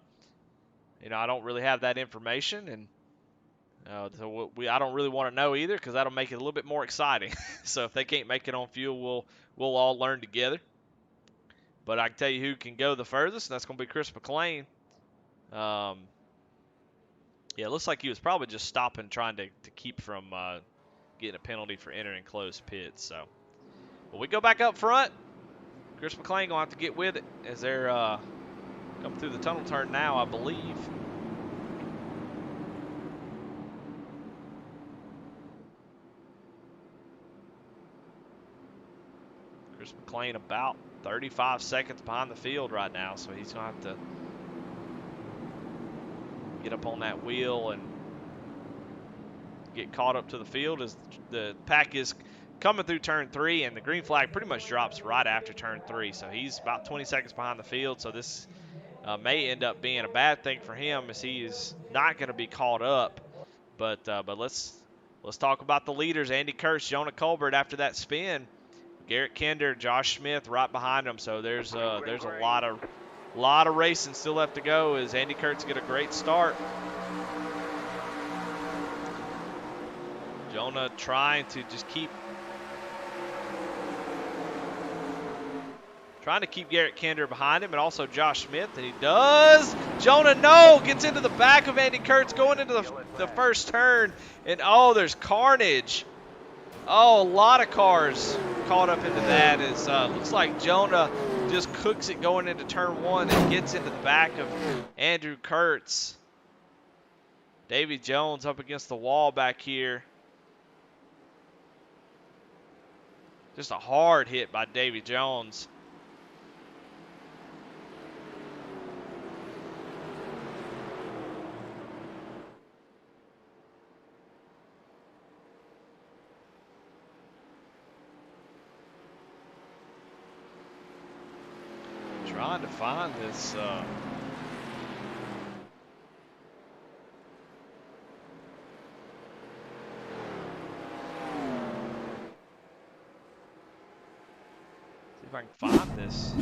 don't really have that information. And So I don't really want to know either because that'll make it a little bit more exciting. So if they can't make it on fuel, we'll all learn together. But I can tell you who can go the furthest, and that's going to be Chris McLean. Yeah, it looks like he was probably just stopping, trying to keep from getting a penalty for entering closed pits. So, but we go back up front. Chris McLean going to have to get with it as they're coming through the tunnel turn now, I believe. Chris McLean about 35 seconds behind the field right now, so he's going to have to get up on that wheel and get caught up to the field as the pack is coming through turn 3, and the green flag pretty much drops right after turn 3. So he's about 20 seconds behind the field, so this may end up being a bad thing for him as he is not going to be caught up. But let's talk about the leaders. Andy Kurtz, Jonah Colbert after that spin. Garrett Kinder, Josh Smith right behind him. So there's a lot of racing still left to go as Andy Kurtz get a great start. Jonah trying to just keep Garrett Kinder behind him, and also Josh Smith, and he does. Jonah, no, gets into the back of Andy Kurtz going into the first turn, and oh, there's carnage. Oh, a lot of cars caught up into that. As looks like Jonah just cooks it going into turn 1 and gets into the back of Andrew Kurtz. Davy Jones up against the wall back here. Just a hard hit by Davy Jones. Trying to find this. See if I can find this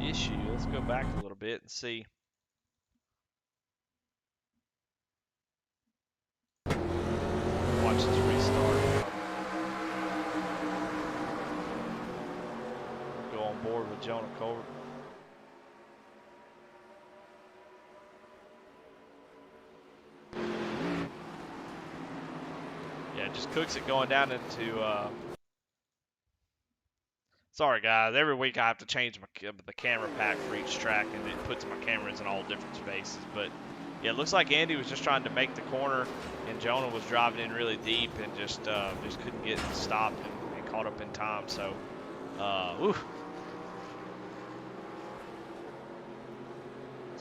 issue. Let's go back a little bit and see. Watch this restart. Go on board with Jonah Colbert. Yeah, just cooks it going down into. Sorry guys, every week I have to change the camera pack for each track, and it puts my cameras in all different spaces. But yeah, it looks like Andy was just trying to make the corner, and Jonah was driving in really deep and just couldn't get stopped and caught up in time. So,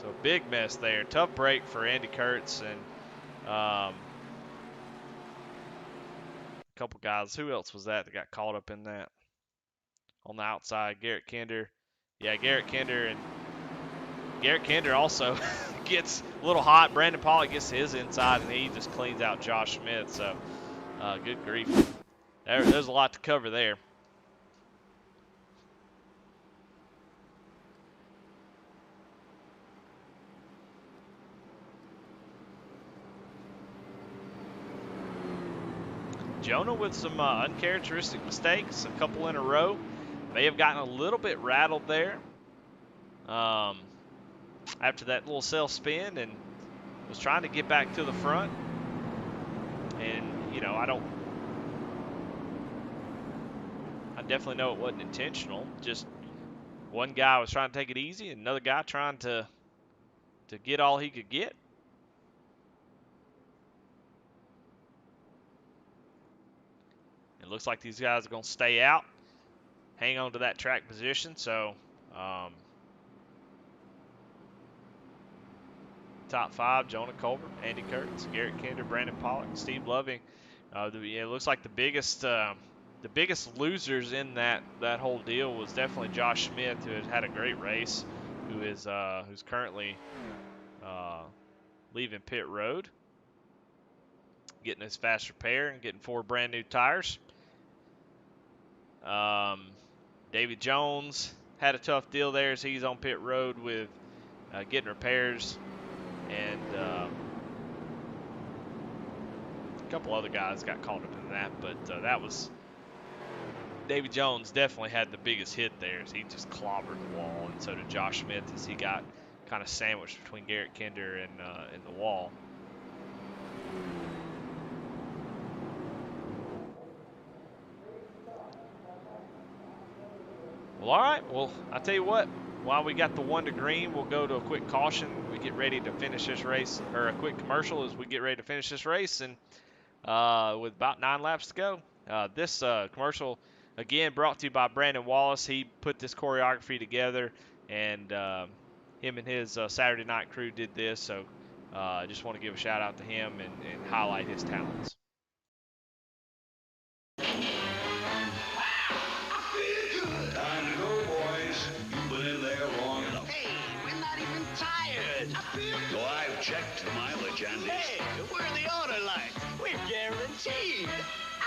So big mess there. Tough break for Andy Kurtz and a couple guys. Who else was that got caught up in that? On the outside, Garrett Kinder. Yeah, Garrett Kinder also gets a little hot. Brandon Pollock gets his inside, and he just cleans out Josh Smith. So, good grief. There's a lot to cover there. Jonah with some uncharacteristic mistakes, a couple in a row. May have gotten a little bit rattled there after that little self spin, and was trying to get back to the front. And, you know, I definitely know it wasn't intentional. Just one guy was trying to take it easy, and another guy trying to get all he could get. It looks like these guys are going to stay out, hang on to that track position. So, top 5, Jonah Colbert, Andy Kurtz, Garrett Kinder, Brandon Pollock, Steve Loving. It looks like the biggest losers in that whole deal was definitely Josh Smith, who had a great race, who's currently leaving pit road, getting his fast repair and getting 4 brand new tires. David Jones had a tough deal there as he's on pit road with getting repairs, and A couple other guys got caught up in that, but that was Davy Jones definitely had the biggest hit there as he just clobbered the wall, and so did Josh Smith as he got kind of sandwiched between Garrett Kinder and the wall. Well, all right. Well, I'll tell you what. While we got the 1 to green, we'll go to a quick caution. We get ready to finish this race, or a quick commercial as we get ready to finish this race, and with about 9 laps to go. This commercial, again, brought to you by Brandon Wallace. He put this choreography together, and him and his Saturday night crew did this. So I just want to give a shout out to him and highlight his talents. Time to go, boys. You've been in there long enough. Hey, we're not even tired. I feel So I've checked the mileage and it's Hey, we're the order lights. We're guaranteed.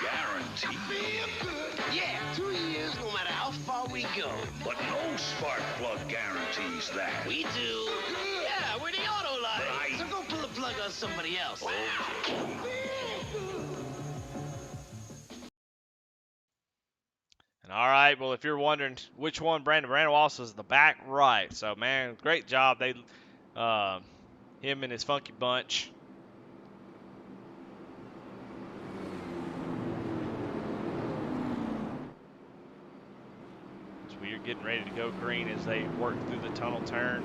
guaranteed. Feel good. Yeah, 2 years, no matter how far we go. But no spark plug guarantees that. We do. Yeah, we're the auto lights. Right. So go pull the plug on somebody else. And all right, well, if you're wondering which one, Brandon Wallace was the back right. So, man, great job. They, him and his funky bunch. So we are getting ready to go green as they work through the tunnel turn.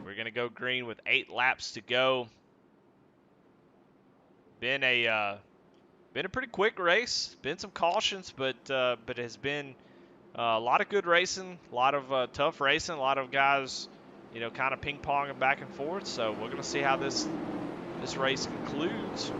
We're going to go green with 8 laps to go. Been a pretty quick race. Been some cautions, but it has been a lot of good racing, a lot of tough racing, a lot of guys, you know, kind of ping-ponging back and forth. So we're going to see how this race concludes.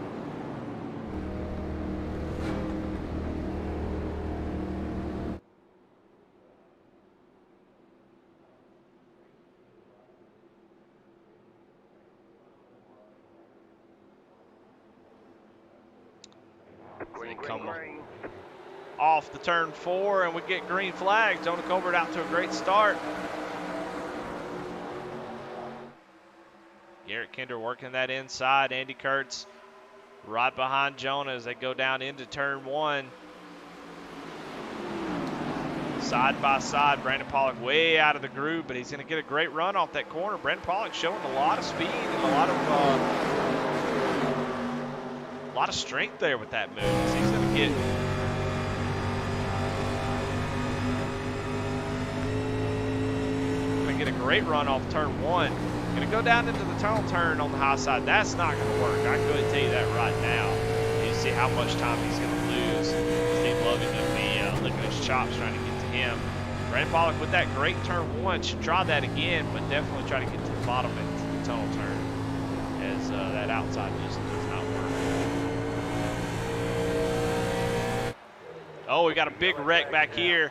Come off the turn 4, and we get green flag. Jonah Colbert out to a great start. Garrett Kinder working that inside. Andy Kurtz right behind Jonah as they go down into turn 1. Side by side, Brandon Pollock way out of the groove, but he's going to get a great run off that corner. Brandon Pollock showing a lot of speed and a lot of strength there with that move. So he's going to get a great run off turn 1. Going to go down into the tunnel turn on the high side. That's not going to work. I can go ahead and tell you that right now. You see how much time he's going to lose. Steve Loving going to be licking his chops trying to get to him. Brandon Pollock with that great turn 1 should try that again, but definitely try to get to the bottom into the tunnel turn as that outside just does not work. Oh, we got a big wreck back here.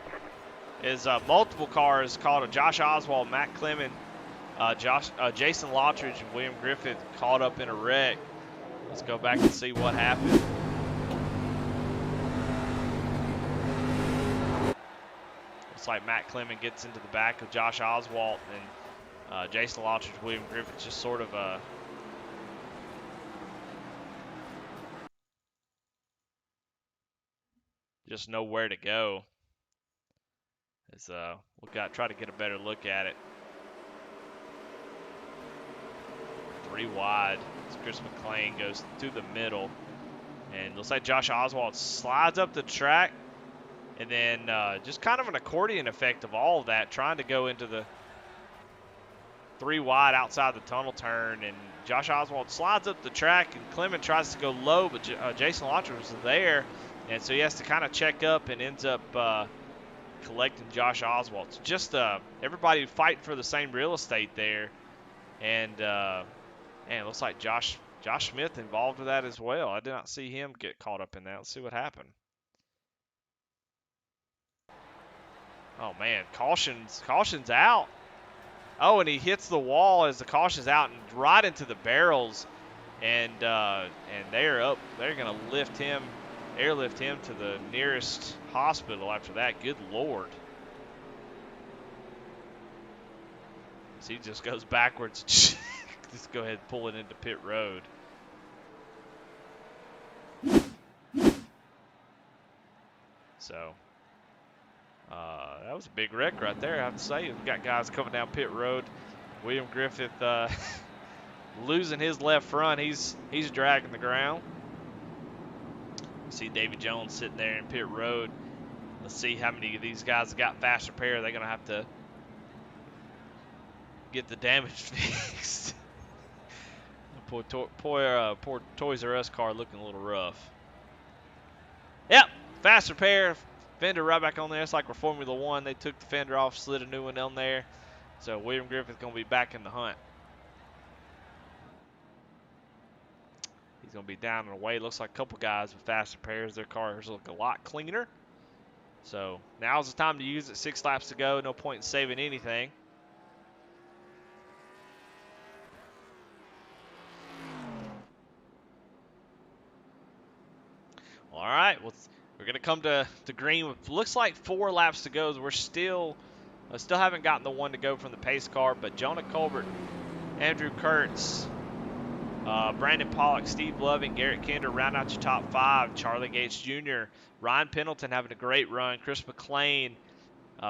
Is multiple cars caught a Josh Oswald, Matt Clement, Jason Lottridge, and William Griffith caught up in a wreck. Let's go back and see what happened. Looks like Matt Clement gets into the back of Josh Oswald, and Jason Lottridge, William Griffith just sort of just know where to go. As we'll try to get a better look at it. 3 wide as Chris McClain goes to the middle, and looks like Josh Oswald slides up the track, and then just kind of an accordion effect of all of that, trying to go into the 3 wide outside the tunnel turn, and Josh Oswald slides up the track, and Clement tries to go low, but Jason Lottridge was there, and so he has to kind of check up and ends up collecting Josh Oswald. So just everybody fighting for the same real estate there, and man, it looks like Josh Smith involved with that as well. I did not see him get caught up in that. Let's see what happened. Oh man, caution's out. Oh, and he hits the wall as the caution's out and right into the barrels, and they're up. They're gonna airlift him to the nearest hospital after that. Good Lord. So he just goes backwards. Just go ahead and pull it into pit road. So that was a big wreck right there, I have to say. We've got guys coming down pit road. William Griffith losing his left front. He's dragging the ground. See Davy Jones sitting there in pit road. Let's see how many of these guys have got faster pair. They're going to have to get the damage fixed. Poor Toys R Us car looking a little rough. Yep, faster pair. Fender right back on there. It's like we're Formula One. They took the fender off, slid a new one on there. So William Griffith going to be back in the hunt. He's going to be down and away. Looks like a couple guys with faster pairs. Their cars look a lot cleaner. So now's the time to use it. 6 laps to go. No point in saving anything. All right. Well, we're going to come to green. Looks like 4 laps to go. We're still haven't gotten the one to go from the pace car. But Jonah Colbert, Andrew Kurtz, Brandon Pollock, Steve Loving, Garrett Kinder round out your top 5. Charlie Gates Jr., Ryan Pendleton having a great run. Chris McLean,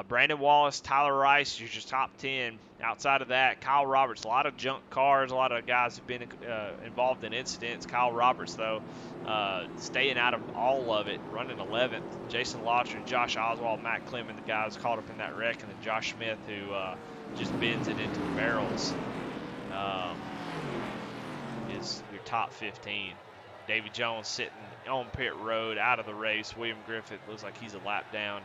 Brandon Wallace, Tyler Rice, you're your top 10. Outside of that, Kyle Roberts, a lot of junk cars, a lot of guys who've been involved in incidents. Kyle Roberts, though, staying out of all of it, running 11th. Jason Lauter, Josh Oswald, Matt Clement, the guys caught up in that wreck, and then Josh Smith, who just bends it into the barrels. Is your top 15. Davy Jones sitting on pit road, out of the race. William Griffith looks like he's a lap down,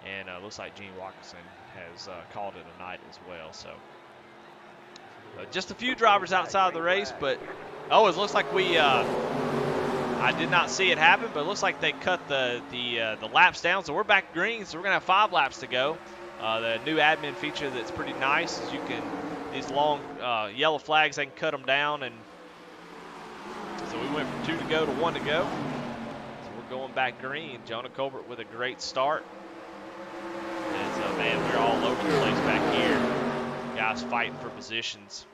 and looks like Gene Watkinson has called it a night as well. So just a few drivers outside of the race, but it looks like I did not see it happen, but it looks like they cut the laps down, so we're back green. So we're gonna have 5 laps to go. The new admin feature that's pretty nice is you can these long yellow flags, they can cut them down, and so we went from 2 to go to 1 to go. So we're going back green. Jonah Colbert with a great start. And man, we're all over the place back here. Guys fighting for positions.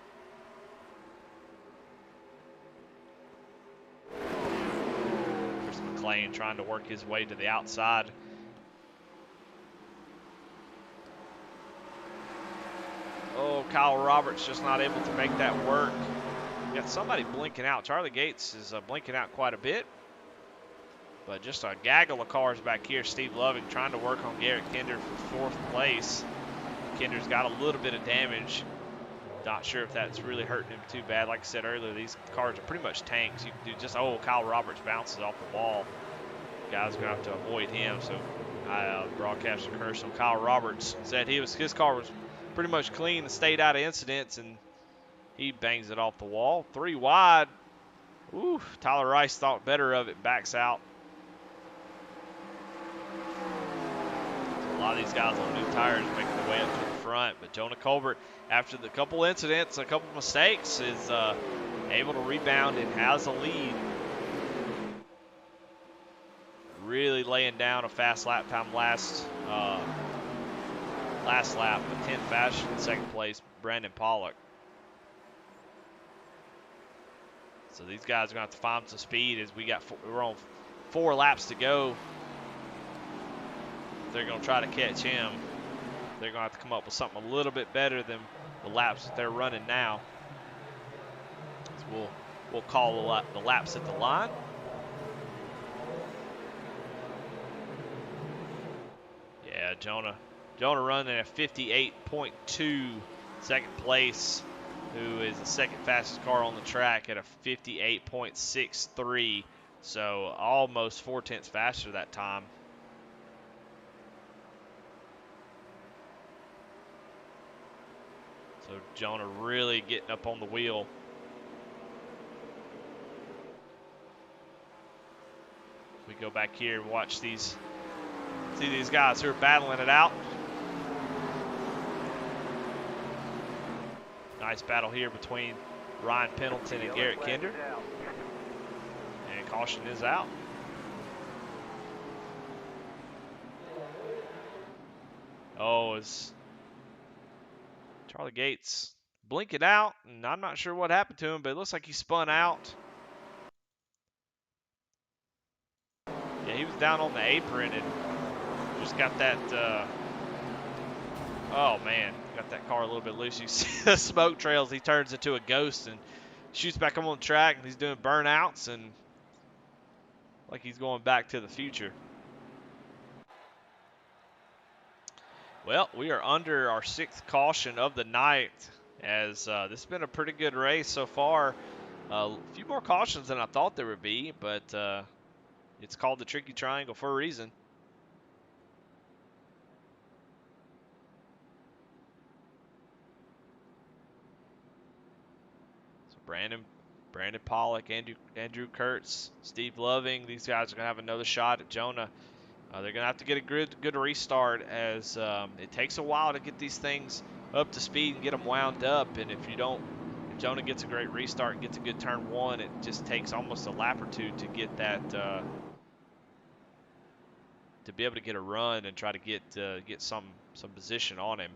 Chris McLean trying to work his way to the outside. Oh, Kyle Roberts just not able to make that work. Got somebody blinking out. Charlie Gates is blinking out quite a bit. But just a gaggle of cars back here. Steve Loving trying to work on Garrett Kinder for 4th place. Kinder's got a little bit of damage. Not sure if that's really hurting him too bad. Like I said earlier, these cars are pretty much tanks. You can do just, Kyle Roberts bounces off the wall. Guys are going to have to avoid him. So I broadcast a curse on Kyle Roberts. Said his car was pretty much clean and stayed out of incidents, and he bangs it off the wall. 3 wide. Ooh, Tyler Rice thought better of it, backs out. A lot of these guys on new tires making their way up to the front, but Jonah Colbert, after the couple incidents, a couple mistakes, is able to rebound and has a lead. Really laying down a fast lap time last lap, but 10th faster than 2nd place, Brandon Pollock. So these guys are going to have to find some speed as we're on 4 laps to go. They're going to try to catch him. They're going to have to come up with something a little bit better than the laps that they're running now. So we'll call the laps at the line. Yeah, Jonah running at 58.2, 2nd place, who is the 2nd fastest car on the track at a 58.63. So almost 4/10 faster that time. So Jonah really getting up on the wheel. We go back here and watch see these guys who are battling it out. Nice battle here between Ryan Pendleton and Garrett Kinder. And caution is out. It's Charlie Gates blinking out, and I'm not sure what happened to him, but it looks like he spun out. Yeah, he was down on the apron, and Just got that, oh man, got that car a little bit loose. You see the smoke trails, he turns into a ghost and shoots back up on the track, and he's doing burnouts and like he's going back to the future. Well, we are under our 6th caution of the night, as this has been a pretty good race so far. A few more cautions than I thought there would be, but it's called the Tricky Triangle for a reason. So Brandon Pollock, Andrew Kurtz, Steve Loving, these guys are going to have another shot at Jonah. They're going to have to get a good restart, as it takes a while to get these things up to speed and get them wound up. And if Jonah gets a great restart and gets a good turn 1, it just takes almost a lap or two to get that, to be able to get a run and try to get some position on him.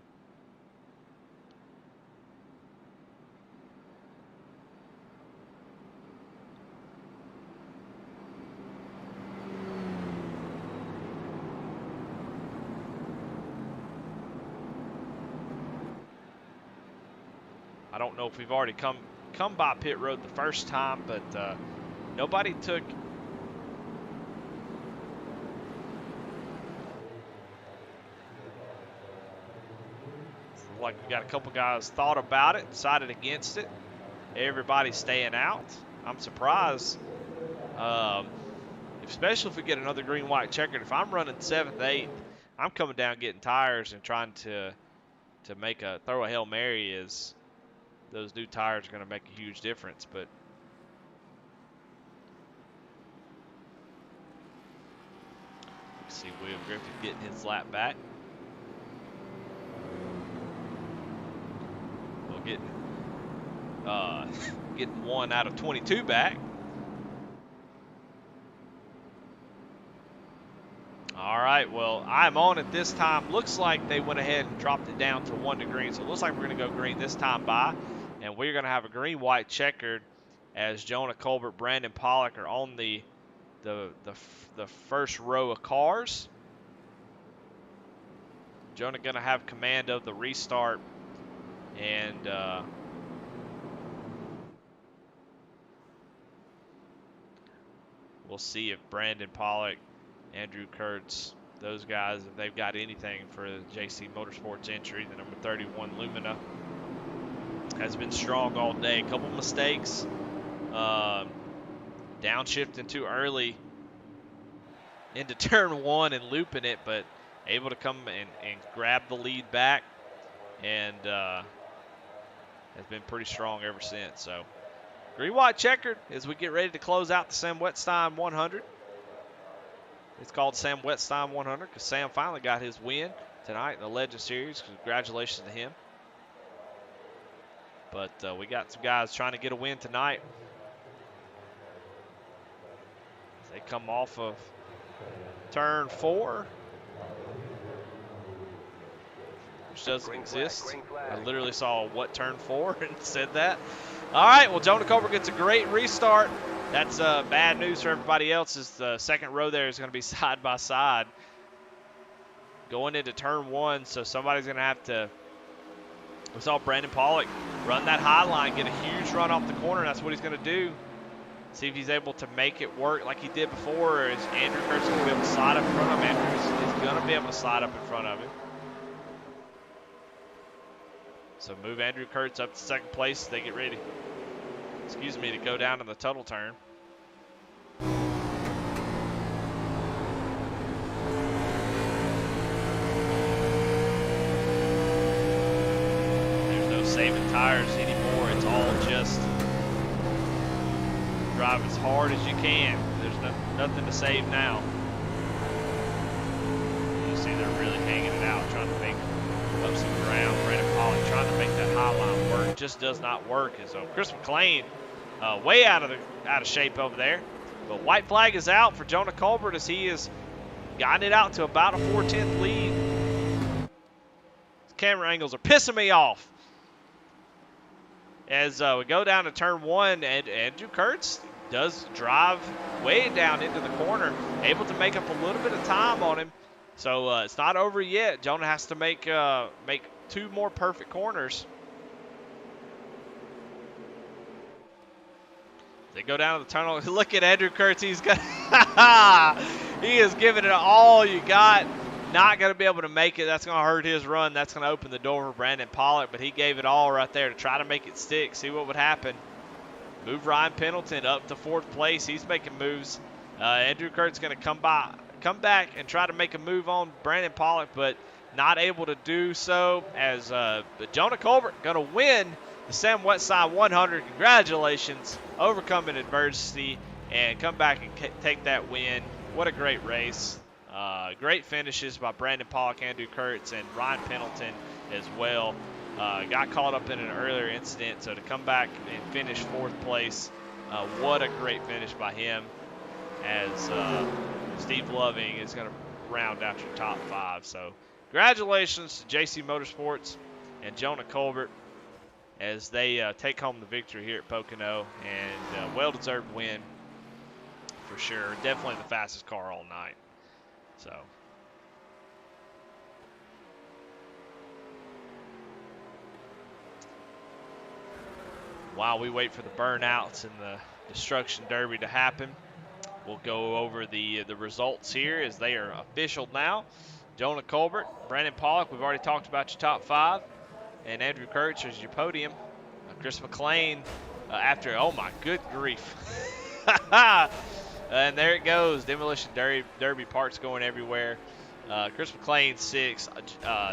I don't know if we've already come by pit road the first time, but nobody took. Like we got a couple guys thought about it, decided against it. Everybody's staying out. I'm surprised, especially if we get another green, white checkered. If I'm running 7th, 8th, I'm coming down getting tires and trying to throw a Hail Mary. Is those new tires are going to make a huge difference. But let's see William Griffith getting his lap back. We'll get getting 1 out of 22 back. All right, well, I'm on it this time. Looks like they went ahead and dropped it down to 1 to green, so it looks like we're going to go green this time by. And we're going to have a green, white checkered, as Jonah Colbert, Brandon Pollock are on the first row of cars. Jonah going to have command of the restart, and we'll see if Brandon Pollock, Andrew Kurtz, those guys, if they've got anything for the JC Motorsports entry. The number 31 Lumina has been strong all day. A couple mistakes, downshifting too early into turn 1 and looping it, but able to come and grab the lead back, and has been pretty strong ever since. So green, white, checkered as we get ready to close out the Sam Whetstine 100. It's called Sam Whetstine 100 because Sam finally got his win tonight in the Legend Series. Congratulations to him. But we got some guys trying to get a win tonight. They come off of turn 4, which doesn't exist. I literally saw what turn 4 and said that. All right, well, Jonah Colbert gets a great restart. That's bad news for everybody else, as the second row there is going to be side by side going into turn 1. So somebody's going to have to. We saw Brandon Pollock run that high line, get a huge run off the corner. That's what he's going to do. See if he's able to make it work like he did before. Or is Andrew Kurtz going to be able to slide up in front of him? Andrew is going to be able to slide up in front of him. So move Andrew Kurtz up to 2nd place. They get ready, to go down to the tuttle turn. There's no saving tires anymore. It's all just drive as hard as you can. There's nothing to save now. You see they're really hanging it out, trying to make up some ground. Brandon Pollock trying to make that high line work. Just does not work. And so Chris McLean way out of shape over there. But white flag is out for Jonah Colbert, as he has gotten it out to about a 4/10 lead. Camera angles are pissing me off. As we go down to turn 1, and Andrew Kurtz does drive way down into the corner, able to make up a little bit of time on him. So it's not over yet. Jonah has to make 2 more perfect corners. They go down to the tunnel. Look at Andrew Kurtz. He's got he is giving it all you got. Not going to be able to make it. That's going to hurt his run. That's going to open the door for Brandon Pollock, but he gave it all right there to try to make it stick, see what would happen. Move Ryan Pendleton up to 4th place. He's making moves. Andrew Kurt's going to come back and try to make a move on Brandon Pollock, but not able to do so as Jonah Colbert going to win the Sam Whetstine 100. Congratulations, overcoming adversity and come back and take that win. What a great race. Great finishes by Brandon Pollock, Andrew Kurtz, and Ryan Pendleton as well. Got caught up in an earlier incident, so to come back and finish 4th place, what a great finish by him, as Steve Loving is going to round out your top 5. So congratulations to JC Motorsports and Jonah Colbert as they take home the victory here at Pocono, and well-deserved win for sure. Definitely the fastest car all night. So while we wait for the burnouts and the destruction derby to happen, we'll go over the results here as they are official now. Jonah Colbert, Brandon Pollock, we've already talked about your top 5, and Andrew Kurtz is your podium. Chris McLean, after, oh my good grief. And there it goes, Demolition Derby parts going everywhere. Chris McLean 6.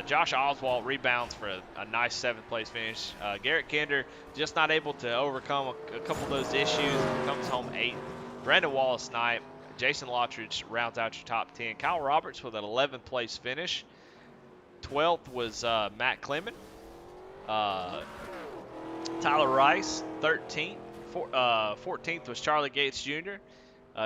Josh Oswalt rebounds for a nice 7th place finish. Garrett Kinder just not able to overcome a couple of those issues. Comes home 8th. Brandon Wallace Knight. Jason Lottridge rounds out your top 10. Kyle Roberts with an 11th place finish. 12th was Matt Clemon. Tyler Rice 13th. 14th was Charlie Gates Jr.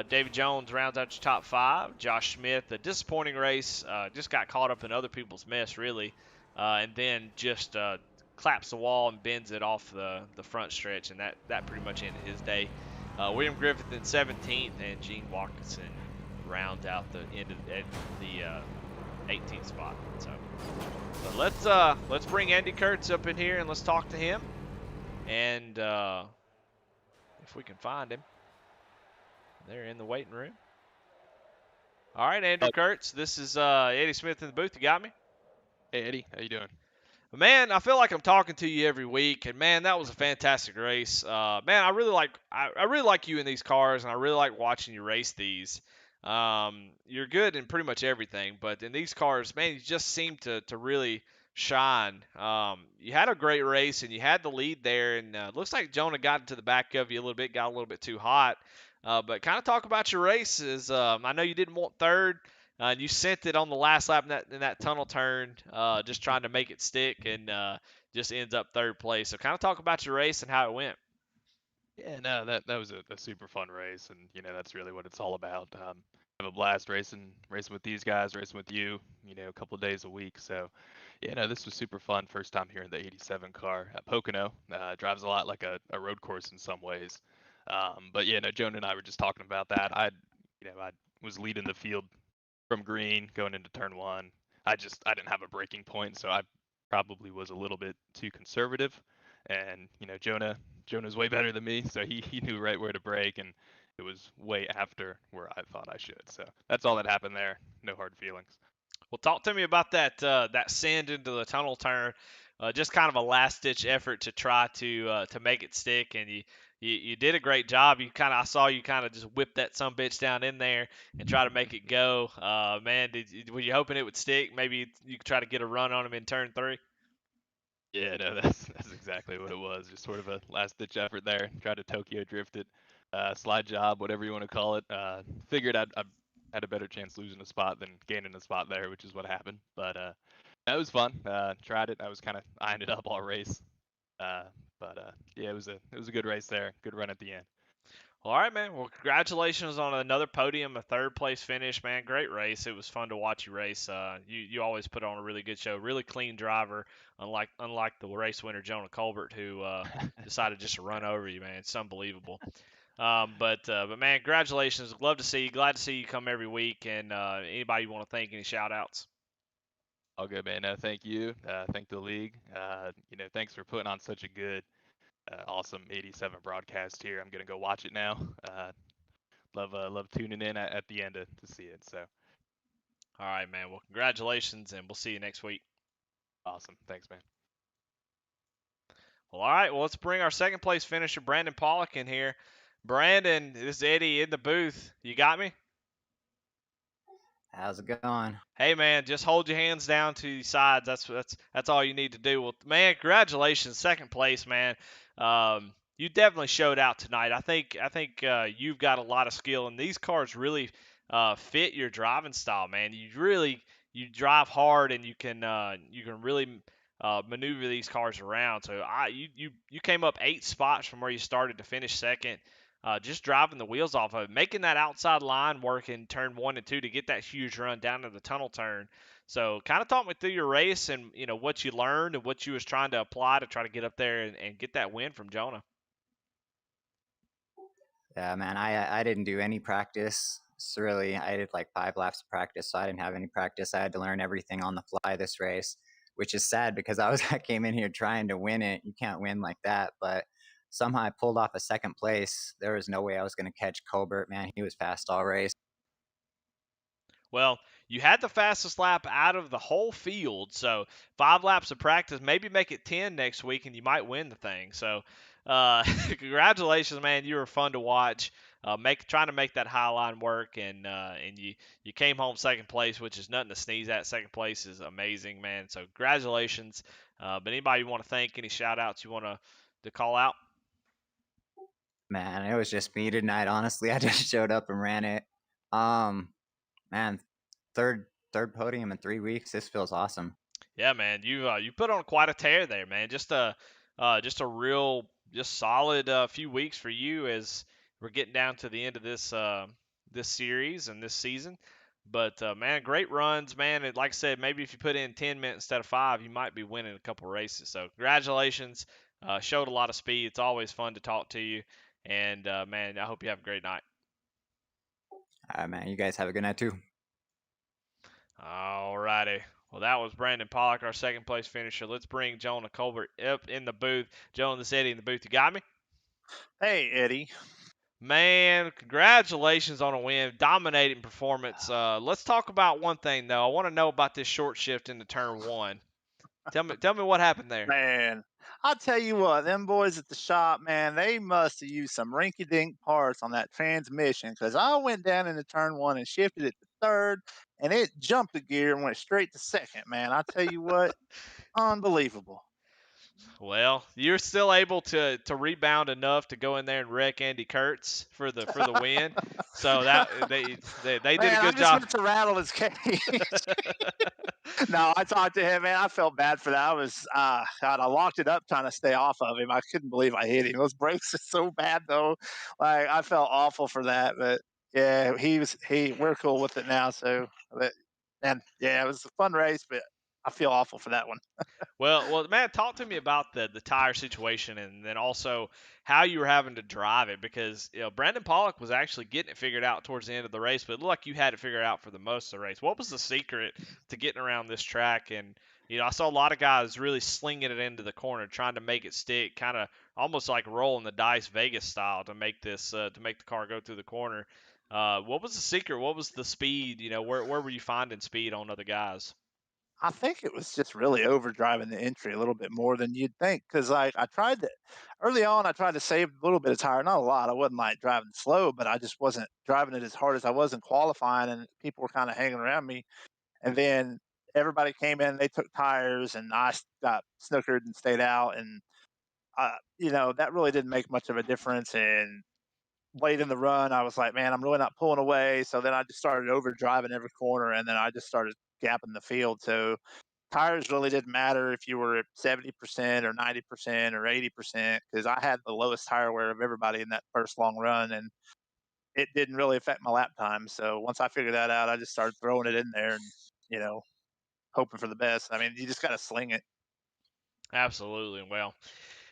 David Jones rounds out your top 5. Josh Smith, a disappointing race, just got caught up in other people's mess, really, and then just claps the wall and bends it off the front stretch, and that pretty much ended his day. William Griffith in 17th, and Gene Watkinson round out the end of the 18th spot. So, but let's bring Andy Kurtz up in here and let's talk to him, and if we can find him. They're in the waiting room. All right, Andrew Kurtz. This is Eddie Smith in the booth. You got me? Hey, Eddie. How you doing? Man, I feel like I'm talking to you every week, and man, that was a fantastic race. Man, I really like you in these cars, and I really like watching you race these. You're good in pretty much everything, but in these cars, man, you just seem to really shine. You had a great race, and you had the lead there, and looks like Jonah got into the back of you a little bit, got a little bit too hot. But kind of talk about your races. I know you didn't want third. And you sent it on the last lap in that tunnel turn, just trying to make it stick, and just ends up 3rd place. So kind of talk about your race and how it went. Yeah, no, that was a super fun race, and that's really what it's all about. Have a blast racing with these guys, racing with you, a couple of days a week. So, yeah, no, this was super fun. First time here in the 87 car at Pocono. Drives a lot like a road course in some ways. But yeah, no, Jonah and I were just talking about that. I was leading the field from green going into turn 1. I didn't have a breaking point, so I probably was a little bit too conservative. And Jonah's way better than me, so he knew right where to brake, and it was way after where I thought I should. So that's all that happened there. No hard feelings. Well, talk to me about that send into the tunnel turn. Just kind of a last ditch effort to try to make it stick, and you did a great job. I saw you kind of just whip that sumbitch down in there and try to make it go. Man, were you hoping it would stick? Maybe you could try to get a run on him in turn 3. Yeah, no, that's exactly what it was. Just sort of a last ditch effort there. Tried to Tokyo drift it, slide job, whatever you want to call it. Figured I had a better chance losing a spot than gaining a spot there, which is what happened. But that was fun. Tried it. I was kind of eyeing it up all race. But yeah, it was a good race there. Good run at the end. All right, man. Well, congratulations on another podium, a 3rd place finish, man. Great race. It was fun to watch you race. You always put on a really good show. Really clean driver, unlike the race winner Jonah Colbert, who decided just to run over you, man. It's unbelievable. But man, congratulations. Love to see you. Glad to see you come every week. And anybody you want to thank, any shout outs? All good, man. No, thank you. Thank the league. Thanks for putting on such a good, awesome 87 broadcast here. I'm gonna go watch it now. Love tuning in at the end to see it. So All right, man. Well, congratulations, and we'll see you next week. awesome. Thanks, man. Well, all right. Well, let's bring our second place finisher, Brandon Pollock, in here. Brandon, this is Eddie in the booth. You got me? How's it going? Hey man, just hold your hands down to the sides. That's all you need to do. Well, man, congratulations, second place, man. You definitely showed out tonight. I think you've got a lot of skill, and these cars really fit your driving style, man. You drive hard, and you can really maneuver these cars around. So you came up 8 spots from where you started to finish second, just driving the wheels off of it, making that outside line work in turn 1 and 2 to get that huge run down to the tunnel turn. So, kind of talk me through your race and what you learned and what you was trying to apply to try to get up there and get that win from Jonah. Yeah, man, I didn't do any practice. It's really, I did like 5 laps of practice, so I didn't have any practice. I had to learn everything on the fly this race, which is sad because I came in here trying to win it. You can't win like that, but somehow I pulled off a second place. There was no way I was going to catch Colbert, man. He was fast all race. Well, you had the fastest lap out of the whole field, so 5 laps of practice. Maybe make it 10 next week, and you might win the thing. So, congratulations, man! You were fun to watch. Trying to make that high line work, and you came home second place, which is nothing to sneeze at. Second place is amazing, man. So, congratulations. But anybody you want to thank, any shout outs you want to call out? Man, it was just me tonight. Honestly, I just showed up and ran it. Um, man, third podium in 3 weeks. This feels awesome. Yeah, man, you put on quite a tear there, man. Just a real just solid few weeks for you as we're getting down to the end of this series and this season. But man, great runs, man. And like I said, maybe if you put in 10 minutes instead of 5, you might be winning a couple races. So congratulations, showed a lot of speed. It's always fun to talk to you, and man, I hope you have a great night. All right, man. You guys have a good night too. All righty. Well, that was Brandon Pollock, our second place finisher. Let's bring Jonah Colbert up in the booth. Jonah, this Eddie in the booth. You got me? Hey, Eddie. Man, congratulations on a win. Dominating performance. Let's talk about one thing, though. I want to know about this short shift into turn one. Tell me what happened there. Man, I'll tell you what, them boys at the shop, man, they must have used some rinky-dink parts on that transmission because I went down into turn one and shifted it to third, and it jumped a gear and went straight to second, man. I tell you what, unbelievable. Well, you're still able to rebound enough to go in there and wreck Andy Kurtz for the win. So that they did a Man, I good just job. meant to rattle his cage. No, I talked to him, man. I felt bad for that. God, I locked it up trying to stay off of him. I couldn't believe I hit him. Those brakes are so bad, though. Like, I felt awful for that. But yeah, we're cool with it now. So, and yeah, it was a fun race, but I feel awful for that one. Well, man, talk to me about the tire situation and then also how you were having to drive it because Brandon Pollock was actually getting it figured out towards the end of the race, but it looked like you had it figured out for the most of the race. What was the secret to getting around this track? And I saw a lot of guys really slinging it into the corner, trying to make it stick, kind of almost like rolling the dice Vegas style to make to make the car go through the corner. What was the secret? What was the speed? Where were you finding speed on other guys? I think it was just really overdriving the entry a little bit more than you'd think. Cause like I tried to early on, I tried to save a little bit of tire, not a lot. I wasn't like driving slow, but I just wasn't driving it as hard as I was in qualifying. And people were kind of hanging around me. And then everybody came in, they took tires, and got snookered and stayed out. And, that really didn't make much of a difference. And late in the run, I was like, man, I'm really not pulling away. So then I just started over driving every corner, and then I just started gapping the field. So tires really didn't matter if you were at 70% or 90% or 80% because I had the lowest tire wear of everybody in that first long run, and it didn't really affect my lap time. So once I figured that out, I just started throwing it in there and you know hoping for the best. I mean, you just got to sling it. Absolutely. Well,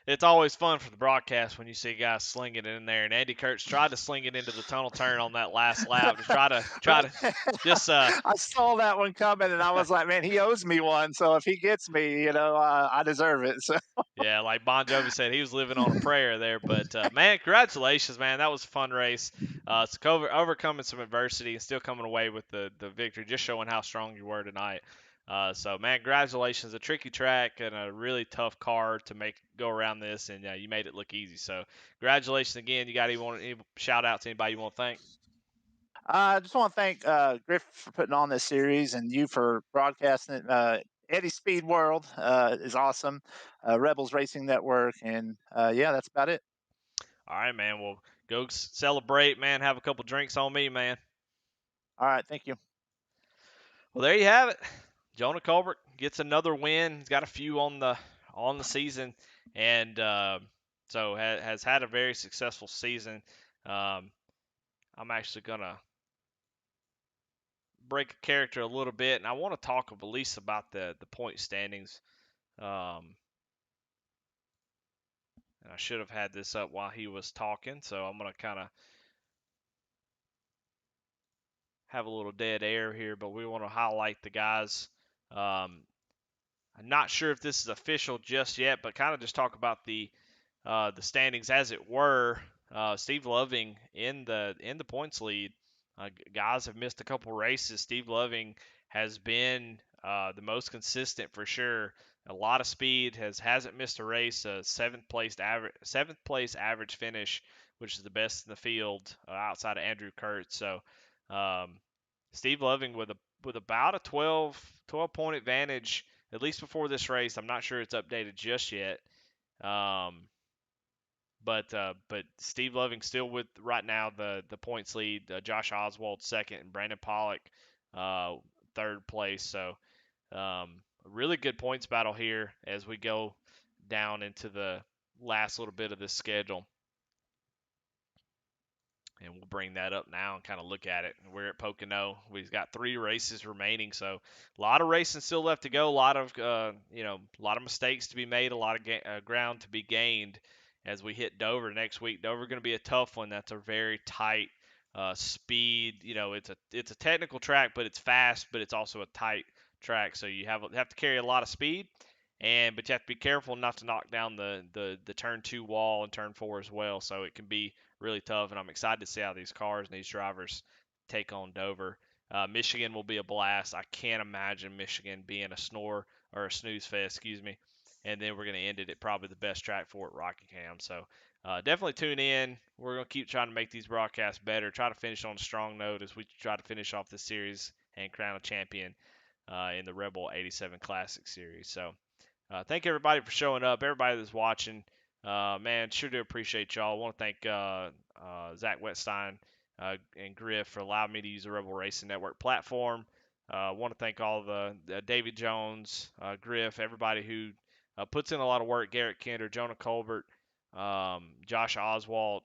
it's always fun for the broadcast when you see guys slinging it in there. And Andy Kurtz tried to sling it into the tunnel turn on that last lap to try to just I saw that one coming, and I was like, man, he owes me one. So if he gets me, I deserve it. So yeah, like Bon Jovi said, he was living on a prayer there. But man, congratulations, man! That was a fun race. It's overcoming some adversity and still coming away with the victory, just showing how strong you were tonight. So man, congratulations! A tricky track and a really tough car to make go around this, and you made it look easy. So congratulations again. You got any shout out to anybody you want to thank? I just want to thank Griff for putting on this series and you for broadcasting it. Eddie Speed World is awesome. Rebels Racing Network, and yeah, that's about it. All right, man. Well, go celebrate, man. Have a couple drinks on me, man. All right, thank you. Well, there you have it. Jonah Colbert gets another win. He's got a few on the season, and so has had a very successful season. I'm actually gonna break a character a little bit, and I want to talk at least about the point standings. And I should have had this up while he was talking, so I'm gonna kind of have a little dead air here, but we want to highlight the guys. I'm not sure if this is official just yet, but kind of just talk about the standings as it were. Steve Loving in the points lead. Guys have missed a couple races. Steve Loving has been the most consistent for sure. A lot of speed, hasn't missed a race. Seventh place average finish, which is the best in the field outside of Andrew Kurtz. So Steve Loving with about a 12 point advantage at least before this race. I'm not sure it's updated just yet. But Steve Loving still with right now the points lead. Josh Oswald second and Brandon Pollock third place. So a really good points battle here as we go down into the last little bit of this schedule. And we'll bring that up now and kind of look at it. We're at Pocono. We've got 3 races remaining, so a lot of racing still left to go. A lot of a lot of mistakes to be made. A lot of ground to be gained as we hit Dover next week. Dover going to be a tough one. That's a very tight speed. It's a technical track, but it's fast, but it's also a tight track. So you have to carry a lot of speed. But you have to be careful not to knock down the turn 2 wall and turn 4 as well. So it can be really tough, and I'm excited to see how these cars and these drivers take on Dover. Michigan will be a blast. I can't imagine Michigan being a snooze fest, excuse me. And then we're going to end it at probably the best track for it, Rockingham. So definitely tune in. We're going to keep trying to make these broadcasts better, try to finish on a strong note as we try to finish off this series and crown a champion in the Rebel 87 Classic Series. So thank everybody for showing up, everybody that's watching. Man, sure do appreciate y'all. I want to thank Zach Whetstine and Griff for allowing me to use the Rebel Racing Network platform. I want to thank all the David Jones, Griff, everybody who puts in a lot of work, Garrett Kinder, Jonah Colbert, Josh Oswald.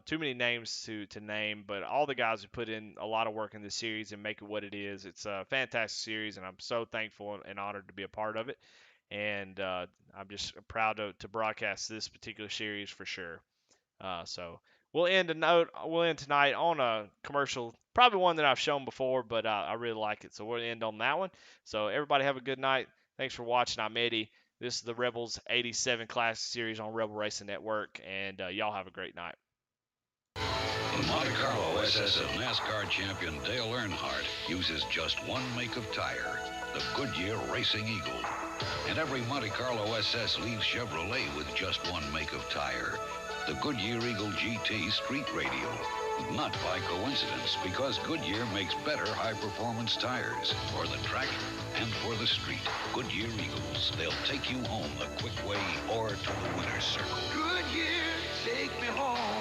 Too many names to name, but all the guys who put in a lot of work in this series and make it what it is. It's a fantastic series, and I'm so thankful and honored to be a part of it. And I'm just proud to broadcast this particular series for sure. So we'll end tonight on a commercial, probably one that I've shown before, but I really like it. So we'll end on that one. So everybody have a good night. Thanks for watching. I'm Eddie. This is the Rebels 87 Classic Series on Rebel Racing Network, and y'all have a great night. The Monte Carlo SSL NASCAR champion Dale Earnhardt uses just one make of tire, the Goodyear Racing Eagle. And every Monte Carlo SS leaves Chevrolet with just one make of tire, the Goodyear Eagle GT Street Radial. Not by coincidence, because Goodyear makes better high-performance tires for the track and for the street. Goodyear Eagles, they'll take you home the quick way or to the winner's circle. Goodyear, take me home.